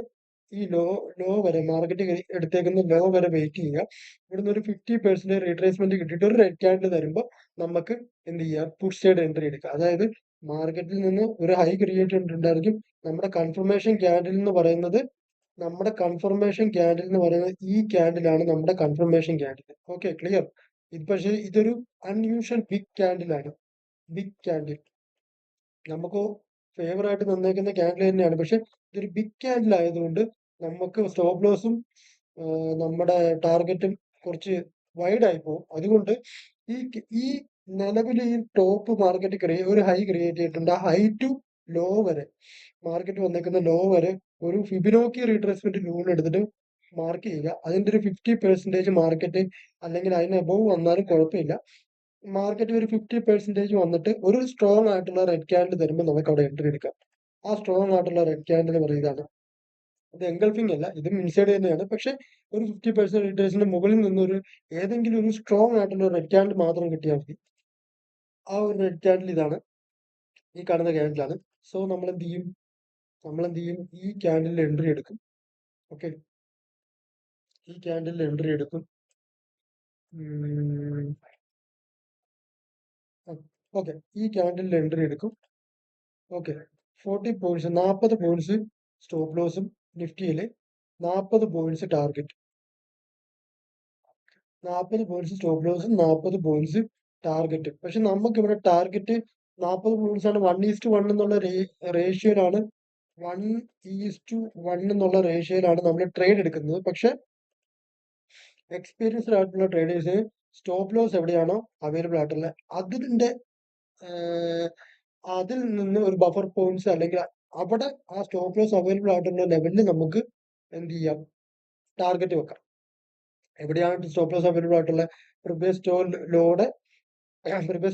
A: ഈ ലോ വരെ മാർക്കറ്റ് എടുത്തേക്കുന്ന ലോ വരെ വെയിറ്റ് ചെയ്യുക. ഇവിടുന്ന് ഒരു 50% റീട്രേസ്മെന്റ് കിട്ടിയിട്ട് ഒരു റെഡ് ക്യാൻഡിൽ തരുമ്പോൾ നമുക്ക് എന്ത് ചെയ്യാം, പുഷ് സൈഡ് എൻട്രി എടുക്കുക. അതായത് മാർക്കറ്റിൽ നിന്ന് ഒരു ഹൈ ക്രിയേറ്റ് ചെയ്തിട്ടുണ്ടായിരിക്കും. നമ്മുടെ കൺഫർമേഷൻ ക്യാൻഡിൽ എന്ന് പറയുന്നത് ഈ ക്യാൻഡിലാണ് നമ്മുടെ കൺഫർമേഷൻ ക്യാൻഡിൽ. Okay, clear. ഇത് പക്ഷേ ഇതൊരു അൺയൂഷ്വൽ ബിഗ് ക്യാൻഡിലാണ്. ബിഗ് ക്യാൻഡിൽ നമുക്ക് ഫേവർ ആയിട്ട് തന്നേക്കുന്ന ക്യാൻഡിൽ തന്നെയാണ്. പക്ഷെ ഇതൊരു ബിഗ് ക്യാൻഡിൽ ആയതുകൊണ്ട് നമുക്ക് സ്റ്റോപ്പ് ലോസും നമ്മുടെ ടാർഗറ്റും കുറച്ച് വൈഡ് ആയി പോകും. അതുകൊണ്ട് ഈ നിലവിൽ ഈ ടോപ്പ് മാർക്കറ്റ് ഒരു ഹൈ ക്രിയേറ്റ് ചെയ്തിട്ടുണ്ട്. ആ ഹൈ ടു ലോ വരെ മാർക്കറ്റ് വന്നേക്കുന്ന ലോ വരെ ഒരു ഫിബിനോക്കി റീട്രേസ്മെന്റ് ലോൺ എടുത്തിട്ട് മാർക്ക് ചെയ്യുക. അതിന്റെ ഒരു 50% മാർക്കറ്റ് അല്ലെങ്കിൽ അതിന് അബവ് വന്നാലും കുഴപ്പമില്ല. മാർക്കറ്റ് ഒരു 50% വന്നിട്ട് ഒരു സ്ട്രോങ് ആയിട്ടുള്ള റെഡ് ക്യാൻഡിൽ തരുമ്പോൾ നമുക്ക് അവിടെ എൻട്രി എടുക്കാം. ആ സ്ട്രോങ് ആയിട്ടുള്ള റെഡ് ക്യാൻഡിൽ എന്ന് പറയുന്നതാണ്. ഇത് എൻഗൾഫിംഗ് അല്ല, ഇതും ഇൻസൈഡ് തന്നെയാണ്. പക്ഷെ ഒരു 50% റിട്ടേഴ്സിന്റെ മുകളിൽ നിന്നൊരു ഏതെങ്കിലും ഒരു സ്ട്രോങ് ആയിട്ടുള്ള റെഡ് ക്യാൻഡിൽ മാത്രം കിട്ടിയാൽ മതി. ആ ഒരു റെഡ് ക്യാൻഡിൽ ഇതാണ്, ഈ കാണുന്ന ക്യാൻഡിലാണ്. സോ നമ്മൾ എന്ത് ചെയ്യും, ഈ ക്യാൻഡിൽ എൻട്രി എടുക്കും. ഓക്കെ, ഈ ക്യാൻഡിൽ എൻട്രി എടുക്കും. ഓക്കെ, ഈ ക്യാൻഡിൽ എൻട്രി എടുക്കും. ഓക്കെ, 40 പോയിന്റ്സ് 40 പോയിന്റ്സ് സ്റ്റോപ്പ് ലോസും നിഫ്റ്റിയിൽ 40 പോയിന്റ്സ് ടാർഗറ്റ്. 40 പോയിന്റ്സ് സ്റ്റോപ്പ് ലോസും 40 പോയിന്റ്സ് ടാർഗറ്റ്. പക്ഷെ നമുക്ക് ഇവിടെ ടാർഗറ്റ് 40 പോയിന്റ്സ് ആണ്. 1:1 എന്നുള്ള റേഷ്യോയിലാണ് 1:1 എന്നുള്ള റേഷ്യോയിലാണ് നമ്മൾ ട്രേഡ് എടുക്കുന്നത്. പക്ഷെ എക്സ്പീരിയൻസ്ഡ് ആയിട്ടുള്ള ട്രേഡേഴ്സിന് സ്റ്റോപ്പ് ലോസ് എവിടെയാണോ അവൈലബിൾ ആയിട്ടുള്ള അതിൽ നിന്ന് ഒരു ബഫർ പോയിന്റ്സ് അല്ലെങ്കിൽ അവിടെ ആ സ്റ്റോപ്പ് ലോസ് അവൈലബിൾ ആയിട്ടുള്ള ലെവലിൽ നമുക്ക് എന്ത് ചെയ്യാം, ടാർഗറ്റ് വെക്കാം. എവിടെയാണ് സ്റ്റോപ്പ് ലോസ് അവൈലബിൾ ആയിട്ടുള്ള പ്രീവിയസ്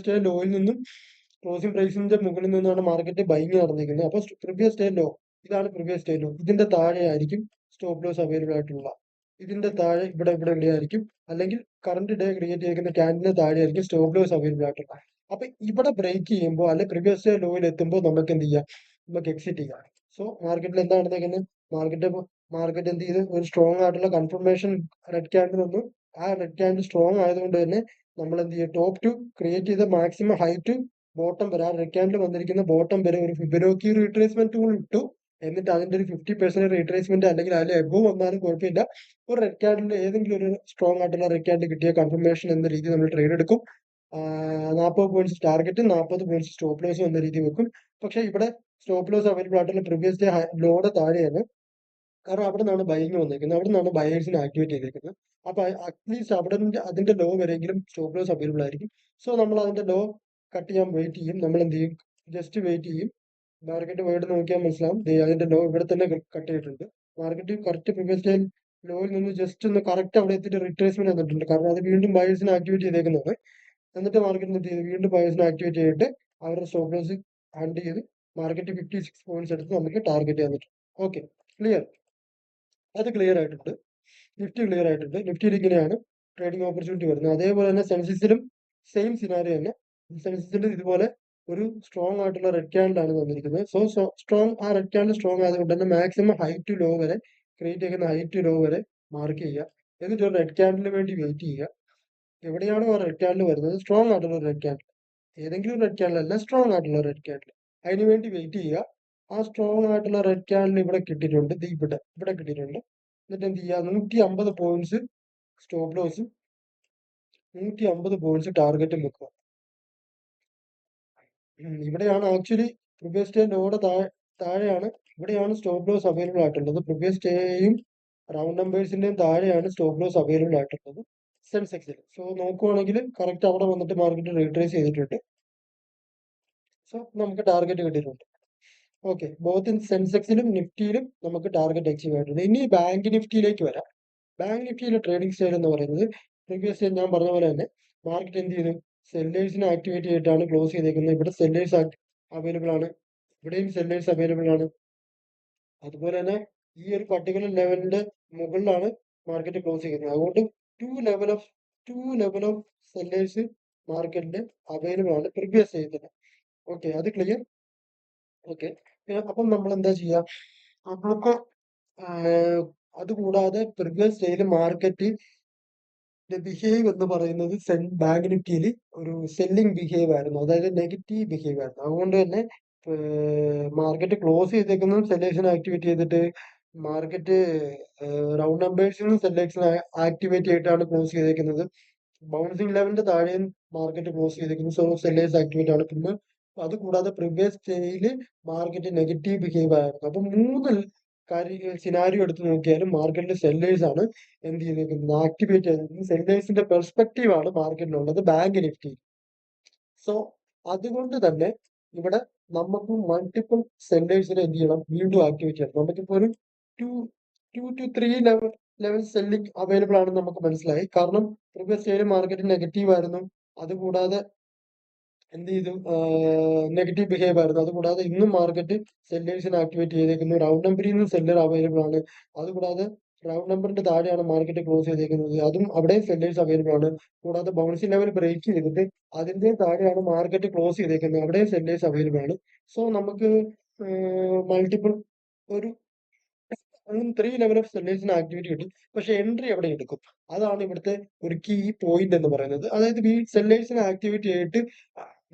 A: ഡേ ലോയിൽ നിന്നും ക്ലോസിംഗ് പ്രൈസിന്റെ മുകളിൽ നിന്നാണ് മാർക്കറ്റ് ബൈങ് നടന്നിരിക്കുന്നത്. അപ്പൊ പ്രീവിയസ് ഡേ ലോ, ഇതാണ് പ്രീവിയസ് ഡേ ലോ. ഇതിന്റെ താഴെ ആയിരിക്കും സ്റ്റോപ്പ് ലോസ് അവൈലബിൾ ആയിട്ടുള്ള. ഇതിന്റെ താഴെ ഇവിടെ എവിടെയായിരിക്കും, അല്ലെങ്കിൽ കറണ്ട് ഡേ ക്രിയേറ്റ് ചെയ്യുന്ന ക്യാൻഡിലിന് താഴെ ആയിരിക്കും സ്റ്റോപ്പ് ലോസ് അവൈലബിൾ ആയിട്ടുള്ള. അപ്പൊ ഇവിടെ ബ്രേക്ക് ചെയ്യുമ്പോൾ അല്ലെങ്കിൽ പ്രീവിയസ് ഡേ ലോയിൽ എത്തുമ്പോൾ നമുക്ക് എന്ത് ചെയ്യാം, നമുക്ക് എക്സിറ്റ് ചെയ്യാം. സോ മാർക്കറ്റിൽ എന്താ നടന്നിരിക്കുന്നത്, മാർക്കറ്റ് എന്ത് ചെയ്ത് ഒരു സ്ട്രോങ് ആയിട്ടുള്ള കൺഫർമേഷൻ റെഡ് ക്യാൻഡിൽ വന്നു. ആ റെഡ് ക്യാൻഡിൽ സ്ട്രോങ് ആയതുകൊണ്ട് തന്നെ നമ്മൾ എന്ത് ചെയ്യുക, ടോപ്പ് ടു ക്രിയേറ്റ് ചെയ്ത മാക്സിമം ഹൈ ടു ബോട്ടം വരെ, ആ റെഡ് ക്യാൻഡിൽ വന്നിരിക്കുന്ന ബോട്ടം വരെ ഒരു ഫിബൊനാച്ചി റീട്രേസ്മെന്റ് ടൂൾ ഇട്ടു. എന്നിട്ട് അതിന്റെ ഒരു 50% റീട്രേസ്മെന്റ് അല്ലെങ്കിൽ അതിൽ എബവ് വന്നാലും കുഴപ്പമില്ല, ഒരു റെഡ് ക്യാൻഡിൽ ഏതെങ്കിലും ഒരു സ്ട്രോങ് ആയിട്ടുള്ള റെഡ് ക്യാൻഡിൽ കിട്ടിയ കൺഫർമേഷൻ എന്ന രീതി നമ്മൾ ട്രേഡ് എടുക്കും. 40 points target, 40 points stop loss എന്ന രീതി വെക്കും. പക്ഷെ ഇവിടെ സ്റ്റോപ്പ് ലോസ് അവൈലബിൾ ആയിട്ടുള്ള പ്രീവിയസ് ഡേ ലോയുടെ താഴെയാണ്. കാരണം അവിടെ നിന്നാണ് ബൈങ് വന്നിരിക്കുന്നത്, അവിടെ നിന്നാണ് ബയേഴ്സിനെ ആക്ടിവേറ്റ് ചെയ്തിരിക്കുന്നത്. അപ്പൊ അറ്റ്ലീസ്റ്റ് അവിടെ അതിന്റെ ലോ വരെയെങ്കിലും സ്റ്റോപ്പ് ലോസ് അവൈലബിൾ ആയിരിക്കും. സോ നമ്മൾ അതിന്റെ ലോ കട്ട് ചെയ്യാൻ വെയിറ്റ് ചെയ്യും. നമ്മൾ എന്ത് ചെയ്യും, ജസ്റ്റ് വെയിറ്റ് ചെയ്യും. മാർക്കറ്റ് വേർഡ് നോക്കിയാൽ മനസ്സിലാവും, അതിന്റെ ലോ ഇവിടെ തന്നെ കട്ട് ചെയ്തിട്ടുണ്ട്. മാർക്കറ്റ് കറക്റ്റ് പ്രീവിയസ് ഡേ ലോയിൽ നിന്ന് ജസ്റ്റ് ഒന്ന് കറക്റ്റ് അവിടെ എത്തിയിട്ട് റിട്രേസ്മെന്റ് വന്നിട്ടുണ്ട്. കാരണം അത് വീണ്ടും ബയേഴ്സിനെ ആക്ടിവേറ്റ് ചെയ്തേക്കുന്നത്. എന്നിട്ട് മാർക്കറ്റ് എന്ത് ചെയ്തു, വീണ്ടും ബയേഴ്സിനെ ആക്ടിവേറ്റ് ചെയ്തിട്ട് അവരുടെ സ്റ്റോപ്പ് ലോസ് ഹാൻഡ് ചെയ്ത് മാർക്കറ്റ് 56 പോയിന്റ്സ് എടുത്ത് നമുക്ക് ടാർഗറ്റ് ചെയ്യാൻ പറ്റും. Okay, clear. അത് ക്ലിയർ ആയിട്ടുണ്ട്. നിഫ്റ്റി ക്ലിയർ ആയിട്ടുണ്ട്. നിഫ്റ്റിയിൽ ഇങ്ങനെയാണ് ട്രേഡിംഗ് ഓപ്പർച്യൂണിറ്റി വരുന്നത്. അതേപോലെ തന്നെ സെൻസെക്സിലും സെയിം സിനാരിയോ തന്നെ. സെൻസെക്സിൽ ഇതുപോലെ ഒരു സ്ട്രോങ് ആയിട്ടുള്ള റെഡ് ക്യാൻഡിൽ ആണ് തന്നിരിക്കുന്നത്. സോ സ്ട്രോങ്, ആ റെഡ് ക്യാൻഡിൽ സ്ട്രോങ് ആയതുകൊണ്ട് തന്നെ മാക്സിമം ഹൈ ടു ലോ വരെ ക്രിയേറ്റ് ചെയ്യുന്ന ഹൈ ടു ലോ വരെ മാർക്ക് ചെയ്യുക. എന്നിട്ട് ഒരു റെഡ് ക്യാൻഡിലിന് വേണ്ടി വെയിറ്റ് ചെയ്യുക. എവിടെയാണോ ആ റെഡ് ക്യാൻഡിൽ വരുന്നത്, സ്ട്രോങ് ആയിട്ടുള്ള റെഡ് ക്യാൻഡിൽ, ഏതെങ്കിലും റെഡ് ക്യാൻഡിൽ അല്ല, സ്ട്രോങ് ആയിട്ടുള്ള റെഡ് ക്യാൻഡിൽ, അതിന് വേണ്ടി വെയിറ്റ് ചെയ്യുക. ആ സ്ട്രോങ് ആയിട്ടുള്ള റെഡ് ക്യാൻഡിൽ ഇവിടെ കിട്ടിയിട്ടുണ്ട്, ഇവിടെ കിട്ടിയിട്ടുണ്ട്. എന്നിട്ട് എന്ത് ചെയ്യുക, 150 പോയിന്റ്സ് സ്റ്റോപ്പ് ലോസും 150 പോയിന്റ്സ് ടാർഗറ്റും വെക്കുക. ഇവിടെയാണ് ആക്ച്വലി പ്രീവിയസ് ഡേ ലോയുടെ താഴെയാണ്, ഇവിടെയാണ് സ്റ്റോപ്പ് ലോസ് അവൈലബിൾ ആയിട്ടുള്ളത്. പ്രീവിയസ് ഡേയും റൗണ്ട് നമ്പേഴ്സിന്റെയും താഴെയാണ് സ്റ്റോപ്പ് ലോസ് അവൈലബിൾ ആയിട്ടുള്ളത് സെൻസെക്സിൽ. സോ നോക്കുവാണെങ്കിൽ കറക്റ്റ് അവിടെ വന്നിട്ട് മാർക്കറ്റ് റീട്രേസ് ചെയ്തിട്ടുണ്ട്. സോ നമുക്ക് ടാർഗറ്റ് കിട്ടിയിട്ടുണ്ട്. ഓക്കെ, ബോത്ത് ഇൻ സെൻസെക്സിലും നിഫ്റ്റിയിലും നമുക്ക് ടാർഗറ്റ് അച്ചീവ് ആയിട്ടുണ്ട്. ഇനി ബാങ്ക് നിഫ്റ്റിയിലേക്ക് വരാം. ബാങ്ക് നിഫ്റ്റിയിലെ ട്രേഡിംഗ് സ്റ്റൈൽ എന്ന് പറയുന്നത് പ്രീവിയസ് ഞാൻ പറഞ്ഞ പോലെ തന്നെ മാർക്കറ്റ് എന്ത് ചെയ്തു, സെല്ലേഴ്സിനെ ആക്ടിവേറ്റ് ചെയ്തിട്ടാണ് ക്ലോസ് ചെയ്തേക്കുന്നത്. ഇവിടെ സെല്ലേഴ്സ് അവൈലബിൾ ആണ്, ഇവിടെയും സെല്ലേഴ്സ് അവൈലബിൾ ആണ്. അതുപോലെ തന്നെ ഈ ഒരു പർട്ടിക്കുലർ ലെവലിന്റെ മുകളിലാണ് മാർക്കറ്റ് ക്ലോസ് ചെയ്യുന്നത്. അതുകൊണ്ട് ടു ലെവൽ ഓഫ് സെല്ലേഴ്സ് മാർക്കറ്റിൽ അവൈലബിൾ ആണ് പ്രീവിയസ് ഡേയിൽ. ഓക്കെ, അത് ക്ലിയർ. ഓക്കെ, അപ്പം നമ്മൾ എന്താ ചെയ്യുക, നമ്മൾക്ക് അതുകൂടാതെ പ്രീവിയസ് ഡേയിൽ മാർക്കറ്റ് ബിഹേവ് എന്ന് പറയുന്നത് ബാങ്ക് നിഫ്റ്റിയിൽ ഒരു സെല്ലിംഗ് ബിഹേവ് ആയിരുന്നു, അതായത് നെഗറ്റീവ് ബിഹേവ് ആയിരുന്നു. അതുകൊണ്ട് തന്നെ മാർക്കറ്റ് ക്ലോസ് ചെയ്തേക്കുന്നതും സെല്ലേഴ്സിനെ ആക്ടിവേറ്റ് ചെയ്തിട്ട് മാർക്കറ്റ് റൗണ്ട് നമ്പേഴ്സിനും സെല്ലേഴ്സിനെ ആക്ടിവേറ്റ് ചെയ്തിട്ടാണ് ക്ലോസ് ചെയ്തേക്കുന്നത്. ബൗൺസിംഗ് ലെവലിന്റെ താഴെയും മാർക്കറ്റ് ക്ലോസ് ചെയ്തേക്കുന്നു. സോ സെല്ലേഴ്സ് ആക്ടിവേറ്റ് ആണ്. പിന്നെ അതുകൂടാതെ പ്രീവിയസ് ഡേയിൽ മാർക്കറ്റ് നെഗറ്റീവ് ബിഹേവ് ആയിരുന്നു. അപ്പൊ 3 സിനാരിയോ എടുത്ത് നോക്കിയാലും മാർക്കറ്റിൽ സെല്ലേഴ്സ് ആണ് എന്ത് ചെയ്തേക്കുന്നത്, ആക്ടിവേറ്റ് ചെയ്തിരിക്കുന്നത്. സെല്ലേഴ്സിന്റെ പെർസ്പെക്റ്റീവ് ആണ് മാർക്കറ്റിലുള്ളത് ബാങ്ക് നിഫ്റ്റി. സോ അതുകൊണ്ട് തന്നെ ഇവിടെ നമുക്ക് മൾട്ടിപ്പിൾ സെല്ലേഴ്സിനെ എന്ത് ചെയ്യണം, വീണ്ടും ആക്ടിവേറ്റ് ചെയ്യണം. നമുക്കിപ്പോ ഒരു two two 3 level selling available ആണെന്ന് നമുക്ക് മനസ്സിലായി. കാരണം പ്രീവിയസ് ഡേയിൽ മാർക്കറ്റ് നെഗറ്റീവ് ആയിരുന്നു. അതുകൂടാതെ എന്ത് ചെയ്തു, നെഗറ്റീവ് ബിഹേവ് ആയിരുന്നു. അതുകൂടാതെ ഇന്നും മാർക്കറ്റ് സെല്ലേഴ്സിനെ ആക്ടിവേറ്റ് ചെയ്തേക്കുന്നു. റൗണ്ട് നമ്പറിൽ നിന്ന് സെല്ലർ അവൈലബിൾ ആണ്. അതുകൂടാതെ റൗണ്ട് നമ്പറിന്റെ താഴെയാണ് മാർക്കറ്റ് ക്ലോസ് ചെയ്തേക്കുന്നത്. അതും അവിടെ സെല്ലേഴ്സ് അവൈലബിൾ ആണ്. കൂടാതെ ബൗൺസിംഗ് ലെവൽ ബ്രേക്ക് ചെയ്തിട്ട് അതിന്റെ താഴെയാണ് മാർക്കറ്റ് ക്ലോസ് ചെയ്തേക്കുന്നത്. അവിടെ സെല്ലേഴ്സ് അവൈലബിൾ ആണ്. സോ നമുക്ക് മൾട്ടിപ്പിൾ ഒരു 3 ലെവൽ ഓഫ് സെല്ലേഴ്സിന് ആക്ടിവിറ്റി കിട്ടും. പക്ഷെ എൻട്രി എവിടെ എടുക്കും, അതാണ് ഇവിടുത്തെ ഒരു കീ പോയിന്റ് എന്ന് പറയുന്നത്. അതായത് ഈ സെല്ലേഴ്സിനെ ആക്ടിവേറ്റ് ചെയ്തിട്ട്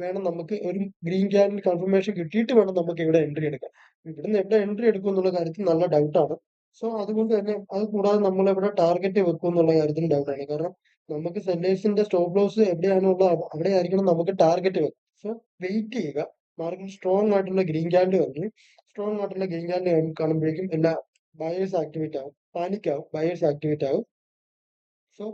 A: വേണം നമുക്ക് ഒരു ഗ്രീൻ ക്യാൻഡിൽ കൺഫർമേഷൻ കിട്ടിയിട്ട് വേണം നമുക്ക് ഇവിടെ എൻട്രി എടുക്കാൻ. ഇവിടുന്ന് എവിടെ എൻട്രി എടുക്കും എന്നുള്ള കാര്യത്തിൽ നല്ല ഡൗട്ടാണ്. സോ അതുകൊണ്ട് തന്നെ അത് കൂടാതെ നമ്മൾ എവിടെ ടാർഗറ്റ് വെക്കും എന്നുള്ള കാര്യത്തിൽ ഡൗട്ടാണ്. കാരണം നമുക്ക് സെല്ലേഴ്സിന്റെ സ്റ്റോപ്പ് ലോസ് എവിടെയാണുള്ള അവിടെ ആയിരിക്കണം നമുക്ക് ടാർഗറ്റ് വെക്കും. സോ വെയിറ്റ് ചെയ്യുക. മാർക്കറ്റ് സ്ട്രോങ് ആയിട്ടുള്ള ഗ്രീൻ ക്യാൻഡിൽ വന്നു. സ്ട്രോങ് ആയിട്ടുള്ള ഗ്രീൻ ക്യാൻഡിൽ കാണുമ്പോഴേക്കും എല്ലാ ബയേഴ്സ് ആക്ടിവേറ്റ് ആവും, പാനിക് ആവും, ബയേഴ്സ് ആക്ടിവേറ്റ് ആവും. സോ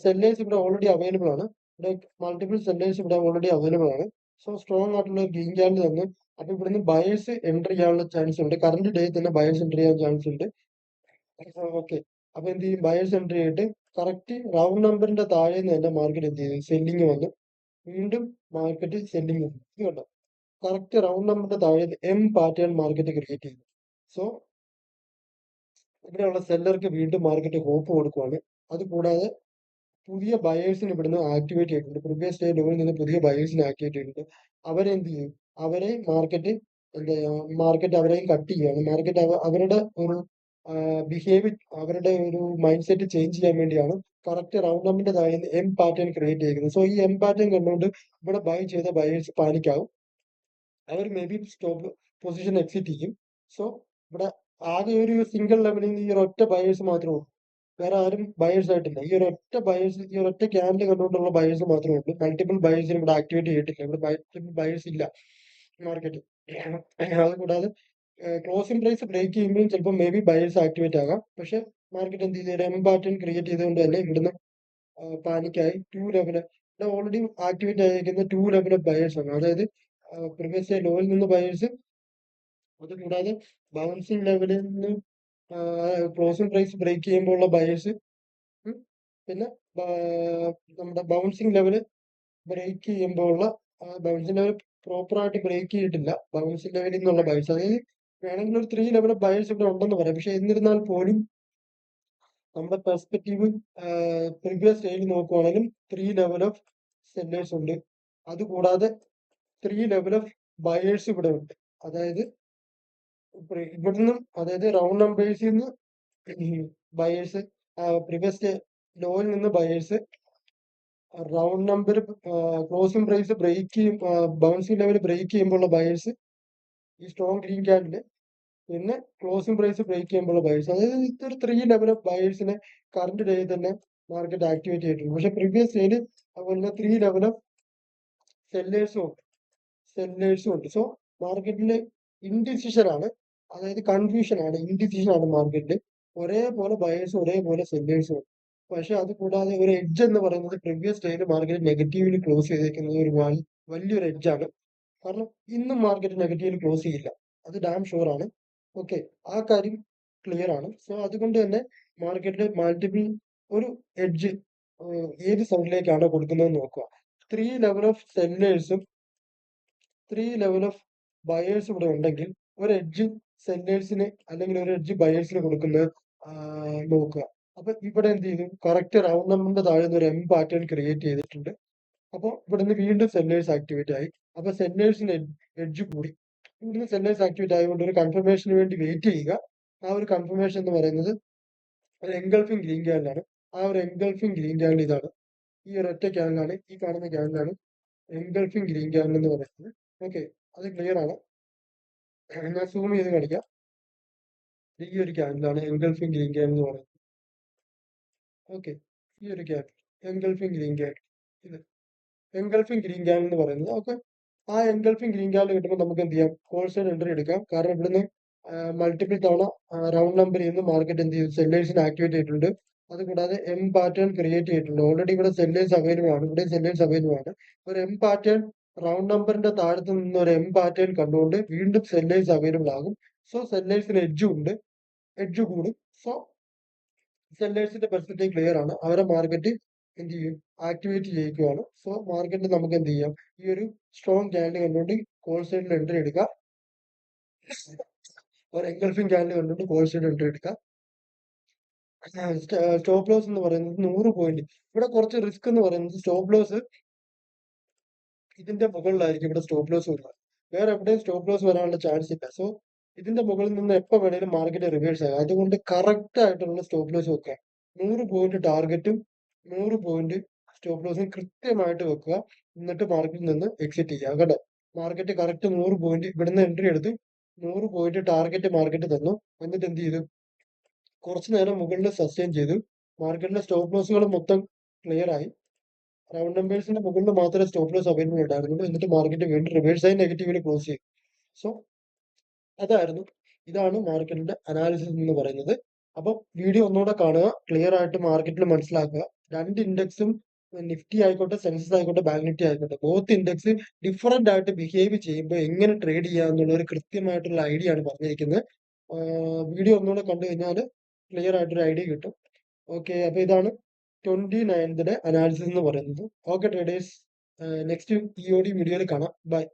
A: സെല്ലേഴ്സ് ഇവിടെ ഓൾറെഡി അവൈലബിൾ ആണ്. ഇവിടെ മൾട്ടിപ്പിൾ സെല്ലേഴ്സ് ഇവിടെ ഓൾറെഡി അവൈലബിൾ ആണ്. സോ സ്ട്രോങ് ആയിട്ടുള്ള ഗ്രീൻ ക്യാൻഡിൽ തന്നെ. അപ്പൊ ഇവിടുന്ന് ബയേഴ്സ് എൻട്രി ചെയ്യാനുള്ള ചാൻസ് ഉണ്ട്. കറന്റ് ഡേ തന്നെ ബയേഴ്സ് എൻട്രി ചെയ്യാൻ ചാൻസ് ഉണ്ട്. ഓക്കെ, അപ്പൊ എന്ത് ചെയ്യും, ബയേഴ്സ് എൻട്രി ചെയ്തിട്ട് കറക്റ്റ് റൗണ്ട് നമ്പറിന്റെ താഴെ നിന്ന് തന്നെ മാർക്കറ്റ് എന്ത് ചെയ്യും, സെല്ലിങ് വന്നു. വീണ്ടും മാർക്കറ്റ് സെല്ലിങ് വന്നു. ഇത് കണ്ടോ, കറക്റ്റ് റൗണ്ട് നമ്പറിന്റെ താഴെ എം പാറ്റേൺ മാർക്കറ്റ് ക്രിയേറ്റ് ചെയ്തു. സോ ഇവിടെയുള്ള സെല്ലർക്ക് വീണ്ടും മാർക്കറ്റ് ഹോപ്പ് കൊടുക്കുവാണ്. അതുകൂടാതെ പുതിയ ബയേഴ്സിന് ഇവിടുന്ന് ആക്ടിവേറ്റ് ചെയ്തിട്ടുണ്ട്. പ്രീവിയസ് ഡേ ലെവലിൽ നിന്ന് പുതിയ ബയേഴ്സിനെ ആക്ടിവേറ്റ് ചെയ്തിട്ടുണ്ട്. അവരെന്ത് ചെയ്യും, അവരെ മാർക്കറ്റ് എന്താ മാർക്കറ്റ് അവരെയും കട്ട് ചെയ്യുകയാണ്. മാർക്കറ്റ് അവരുടെ ഒരു ബിഹേവ്, അവരുടെ ഒരു മൈൻഡ് സെറ്റ് ചേഞ്ച് ചെയ്യാൻ വേണ്ടിയാണ് കറക്റ്റ് റൗണ്ട് നമ്പറിന്റെ താഴെ എം പാറ്റേൺ ക്രിയേറ്റ് ചെയ്യുന്നത്. സോ ഈ എം പാറ്റേൺ കണ്ടുകൊണ്ട് ഇവിടെ ബൈ ചെയ്ത ബയേഴ്സ് പാനിക്കാവും. അവർ may be stop position exit ചെയ്യും. സോ ഇവിടെ ആകെ ഒരു സിംഗിൾ ലെവലിൽ നിന്ന് ഈ ഒരൊറ്റ ബയേഴ്സ് മാത്രമേ ഉള്ളൂ. വേറെ ആരും ബയേഴ്സ് ആയിട്ടില്ല. ഈ ഒരൊറ്റ ബയേഴ്സ്, ഈ ഒരൊറ്റ ക്യാൻഡിൽ കണ്ടുകൊണ്ടുള്ള ബയേഴ്സ് മാത്രമേ ഉള്ളൂ. മൾട്ടിപ്പിൾ ബയേഴ്സിന് ഇവിടെ ആക്ടിവേറ്റ് ചെയ്തിട്ടില്ല. ഇവിടെ മൾട്ടിപ്പിൾ ബയേഴ്സ് ഇല്ല മാർക്കറ്റ്. അതുകൂടാതെ ക്ലോസിംഗ് പ്രൈസ് ബ്രേക്ക് ചെയ്യുമ്പോൾ ചിലപ്പോൾ മേ ബി ബയേഴ്സ് ആക്ടിവേറ്റ് ആകാം. പക്ഷെ മാർക്കറ്റ് എന്ത് ചെയ്ത് എം പാറ്റേൺ ക്രിയേറ്റ് ചെയ്തുകൊണ്ട് തന്നെ ഇവിടുന്ന് പാനിക്കായി ഇവിടെ ഓൾറെഡി ആക്ടിവേറ്റ് ആയിരിക്കുന്ന 2 ലെവൽ ഓഫ് ബയേഴ്സ് ആണ്. അതായത് പ്രീവിയസ് ലോയിൽ നിന്ന് ബയേഴ്സ്, അതുകൂടാതെ ബൗൺസിംഗ് ലെവലിൽ നിന്ന് ക്ലോസിംഗ് പ്രൈസ് ബ്രേക്ക് ചെയ്യുമ്പോഴുള്ള ബയേഴ്സ്, പിന്നെ നമ്മുടെ ബൗൺസിംഗ് ലെവല് ബ്രേക്ക് ചെയ്യുമ്പോഴുള്ള ബൗൺസിംഗ് ലെവൽ പ്രോപ്പറായിട്ട് ബ്രേക്ക് ചെയ്തിട്ടില്ല. ബൗൺസിംഗ് ലെവലിൽ നിന്നുള്ള ബയേഴ്സ്, അതായത് വേണമെങ്കിൽ ഒരു 3 ലെവൽ ഓഫ് ബയേഴ്സ് ഇവിടെ ഉണ്ടെന്ന് പറയാം. പക്ഷെ എന്നിരുന്നാൽ പോലും നമ്മുടെ പെർസ്പെക്റ്റീവ് പ്രീവിയസ് ഡേയിൽ നോക്കുവാണെങ്കിലും 3 ലെവൽ ഓഫ് സെല്ലേഴ്സ് ഉണ്ട്. അതുകൂടാതെ 3 ലെവൽ ഓഫ് ബയേഴ്സ് ഇവിടെ ഉണ്ട്. അതായത് ഇവിടുന്ന്, അതായത് റൗണ്ട് നമ്പേഴ്സിൽ നിന്ന് ബയേഴ്സ്, പ്രീവിയസ് ലോയിൽ നിന്ന് buyers, round number closing price break ചെയ്യും, ബൗൺസിംഗ് ലെവൽ ബ്രേക്ക് ചെയ്യുമ്പോഴുള്ള ബയേഴ്സ് ഈ സ്ട്രോങ് ഗ്രീൻ ക്യാൻഡില്, പിന്നെ ക്ലോസിംഗ് പ്രൈസ് ബ്രേക്ക് ചെയ്യുമ്പോഴുള്ള ബയേഴ്സ്. അതായത് ഇതൊരു 3 ലെവൽ ഓഫ് ബയേഴ്സിനെ കറന്റ് ഡേയിൽ തന്നെ മാർക്കറ്റ് ആക്ടിവേറ്റ് ചെയ്തിട്ടുണ്ട്. പക്ഷെ പ്രീവിയസ് ഡേയിൽ അതുപോലെ 3 ലെവൽ ഓഫ് സെല്ലേഴ്സും ഉണ്ട്. സോ മാർക്കറ്റില് ഇൻഡിസിഷൻ ആണ്, അതായത് കൺഫ്യൂഷൻ ആണ്, ഇൻഡിസിഷൻ ആണ് മാർക്കറ്റിൽ. ഒരേപോലെ ബയേഴ്സും ഒരേപോലെ സെല്ലേഴ്സും ഉണ്ട്. പക്ഷെ അത് കൂടാതെ ഒരു എഡ്ജ് എന്ന് പറയുന്നത് പ്രീവിയസ് ഡേയിൽ മാർക്കറ്റ് നെഗറ്റീവിൽ ക്ലോസ് ചെയ്തേക്കുന്നത് ഒരു വലിയൊരു എഡ്ജ് ആണ്. കാരണം ഇന്നും മാർക്കറ്റ് നെഗറ്റീവിൽ ക്ലോസ് ചെയ്യില്ല, അത് ഡാം ഷുവർ ആണ്. ഓക്കെ, ആ കാര്യം ക്ലിയർ ആണ്. സോ അതുകൊണ്ട് തന്നെ മാർക്കറ്റിൽ മൾട്ടിപ്പിൾ ഒരു എഡ്ജ് ഏത് സൈഡിലേക്കാണോ കൊടുക്കുന്നതെന്ന് നോക്കുക. 3 ലെവൽ ഓഫ് സെല്ലേഴ്സും 3 ലെവൽ ഓഫ് ബയേഴ്സ് ഇവിടെ ഉണ്ടെങ്കിൽ ഒരു എഡ്ജ് സെല്ലേഴ്സിന് അല്ലെങ്കിൽ ഒരു എഡ്ജ് ബയേഴ്സിന് കൊടുക്കുന്നത് നോക്കുക. അപ്പൊ ഇവിടെ എന്ത് ചെയ്തു, കറക്റ്റ് റൗണ്ട് നമ്പറിന്റെ താഴെ ഒരു എം പാറ്റേൺ ക്രിയേറ്റ് ചെയ്തിട്ടുണ്ട്. അപ്പോൾ ഇവിടുന്ന് വീണ്ടും സെല്ലേഴ്സ് ആക്ടിവേറ്റ് ആയി. അപ്പൊ സെല്ലേഴ്സിന് എഡ്ജ് കൂടി. ഇവിടുന്ന് സെല്ലേഴ്സ് ആക്ടിവേറ്റ് ആയതുകൊണ്ട് ഒരു കൺഫർമേഷന് വേണ്ടി വെയിറ്റ് ചെയ്യുക. ആ ഒരു കൺഫർമേഷൻ എന്ന് പറയുന്നത് ഒരു എൻഗൾഫിംഗ് ഗ്രീൻ ക്യാൻഡിലാണ്. ആ ഒരു എൻഗൾഫിംഗ് ഗ്രീൻ ക്യാൻഡിൽ ഇതാണ്. ഈ ഒരൊറ്റ ക്യാൻഡിലാണ്, ഈ കാണുന്ന ക്യാൻഡിലാണ് എൻഗൾഫിംഗ് ഗ്രീൻ ക്യാൻഡിൽ എന്ന് പറയുന്നത്. ഓക്കെ, അത് ക്ലിയർ ആണ്. ഞാൻ സൂം ചെയ്ത് കാണിക്കാം. ഈ ഒരു ക്യാൻഡിലാണ് എൻഗൾഫിംഗ് ഗ്രീൻ ക്യാൻഡിൽ എന്ന് പറയുന്നത്. ഓക്കെ, ഈ ഒരു ക്യാൻഡിൽ എൻഗൾഫിംഗ് ഗ്രീൻ ക്യാൻഡിൽ, ഇത് എൻഗൾഫിംഗ് ഗ്രീൻ ക്യാൻഡിൽ എന്ന് പറയുന്നത്. ഓക്കെ, ആ എൻഗൾഫിംഗ് ഗ്രീൻ ക്യാൻഡിൽ കിട്ടുമ്പോൾ നമുക്ക് എന്ത് ചെയ്യാം, കോൾ സൈഡ് എൻട്രി എടുക്കാം. കാരണം ഇവിടുന്ന് മൾട്ടിപ്പിൾ തവണ റൗണ്ട് നമ്പർ ചെയ്യുന്ന മാർക്കറ്റ് എന്ത് ചെയ്തു, സെല്ലേഴ്സിന് ആക്ടിവേറ്റ് ചെയ്തിട്ടുണ്ട്. അതുകൂടാതെ എം പാറ്റേൺ ക്രിയേറ്റ് ചെയ്തിട്ടുണ്ട്. ഓൾറെഡി ഇവിടെ സെല്ലേഴ്സ് അവൈലബിൾ ആണ്, ഇവിടെ സെല്ലേഴ്സ് അവൈലബിൾ ആണ്. ഒരു എം പാറ്റേൺ റൗണ്ട് നമ്പറിന്റെ താഴത്ത് നിന്ന് ഒരു എം പാറ്റേൺ കണ്ടുകൊണ്ട് വീണ്ടും സെല്ലേഴ്സ് അവൈലബിൾ ആകും. സോ സെല്ലേഴ്സിന് എഡ്ജും ഉണ്ട്, എഡ്ജ് കൂടും. സോ സെല്ലേഴ്സിന്റെ പെർസ്പെക്റ്റീവ് ക്ലിയർ ആണ്. അവരെ മാർക്കറ്റ് എന്ത് ചെയ്യും, ആക്ടിവേറ്റ് ചെയ്യിക്കുകയാണ്. സോ മാർക്കറ്റിൽ നമുക്ക് എന്ത് ചെയ്യാം, ഈ ഒരു സ്ട്രോങ് ക്യാൻഡിൽ കണ്ടുകൊണ്ട് കോൾ സൈഡിൽ എൻട്രി എടുക്കാം. ഒരു എൻഗൾഫിംഗ് ക്യാൻഡിൽ കണ്ടുകൊണ്ട് കോൾ സൈഡ് എൻട്രി എടുക്കാം. സ്റ്റോപ്പ് ലോസ് എന്ന് പറയുന്നത് 100 പോയിന്റ്. ഇവിടെ കുറച്ച് റിസ്ക് എന്ന് പറയുന്നത് സ്റ്റോപ്പ് ലോസ് ഇതിന്റെ മുകളിലായിരിക്കും ഇവിടെ സ്റ്റോപ്പ് ലോസ് വരുന്നത്. വേറെ എവിടെയും സ്റ്റോപ്പ് ലോസ് വരാനുള്ള ചാൻസ് ഇല്ല. സോ ഇതിന്റെ മുകളിൽ നിന്ന് എപ്പോൾ വേണേലും മാർക്കറ്റ് റിവേഴ്സ് ആകും. അതുകൊണ്ട് കറക്റ്റ് ആയിട്ടുള്ള സ്റ്റോപ്പ് ലോസ് വെക്കുക. 100 പോയിന്റ് ടാർഗറ്റും 100 പോയിന്റ് സ്റ്റോപ്പ് ലോസും കൃത്യമായിട്ട് വെക്കുക. എന്നിട്ട് മാർക്കറ്റിൽ നിന്ന് എക്സിറ്റ് ചെയ്യുക കേട്ടോ. മാർക്കറ്റ് കറക്റ്റ് 100 പോയിന്റ് ഇവിടുന്ന് എൻട്രി എടുത്ത് 100 പോയിന്റ് ടാർഗറ്റ് മാർക്കറ്റ് തന്നു. എന്നിട്ട് എന്ത് ചെയ്തു, കുറച്ചു നേരം മുകളിൽ സസ്റ്റെയിൻ ചെയ്തു. മാർക്കറ്റിലെ സ്റ്റോപ്പ് ലോസുകൾ മൊത്തം ക്ലിയർ ആയി. റൗണ്ട് നമ്പേഴ്സിന്റെ മുകളിൽ മാത്രമേ സ്റ്റോപ്പ് ലോസ് അവൈലബിൾ ഉണ്ടായിരുന്നുള്ളൂ. എന്നിട്ട് മാർക്കറ്റ് വീണ്ടും റിവേഴ്സ് ആയി നെഗറ്റീവിൽ ക്ലോസ് ചെയ്തു. സോ ഇതാണ് മാർക്കറ്റിന്റെ അനാലിസിസ് എന്ന് പറയുന്നത്. അപ്പൊ വീഡിയോ ഒന്നുകൂടെ കാണുക, ക്ലിയർ ആയിട്ട് മാർക്കറ്റിൽ മനസ്സിലാക്കുക. രണ്ട് ഇൻഡെക്സും, നിഫ്റ്റി ആയിക്കോട്ടെ, സെൻസസ് ആയിക്കോട്ടെ, ബാങ്ക് നിഫ്റ്റി ആയിക്കോട്ടെ, ബോത്ത് ഇൻഡെക്സ് ഡിഫറന്റ് ആയിട്ട് ബിഹേവ് ചെയ്യുമ്പോൾ എങ്ങനെ ട്രേഡ് ചെയ്യാന്നുള്ള ഒരു കൃത്യമായിട്ടുള്ള ഐഡിയ ആണ് പറഞ്ഞിരിക്കുന്നത്. വീഡിയോ ഒന്നുകൂടെ കണ്ടു കഴിഞ്ഞാൽ ക്ലിയർ ആയിട്ടൊരു ഐഡിയ കിട്ടും. ഓക്കെ, അപ്പൊ ഇതാണ് 29th അനാലിസിസ് എന്ന് പറയുന്നത്. ഓക്കെ ട്രേഡേഴ്സ്, നെക്സ്റ്റ് EOD വീഡിയോയിൽ കാണാം. ബൈ.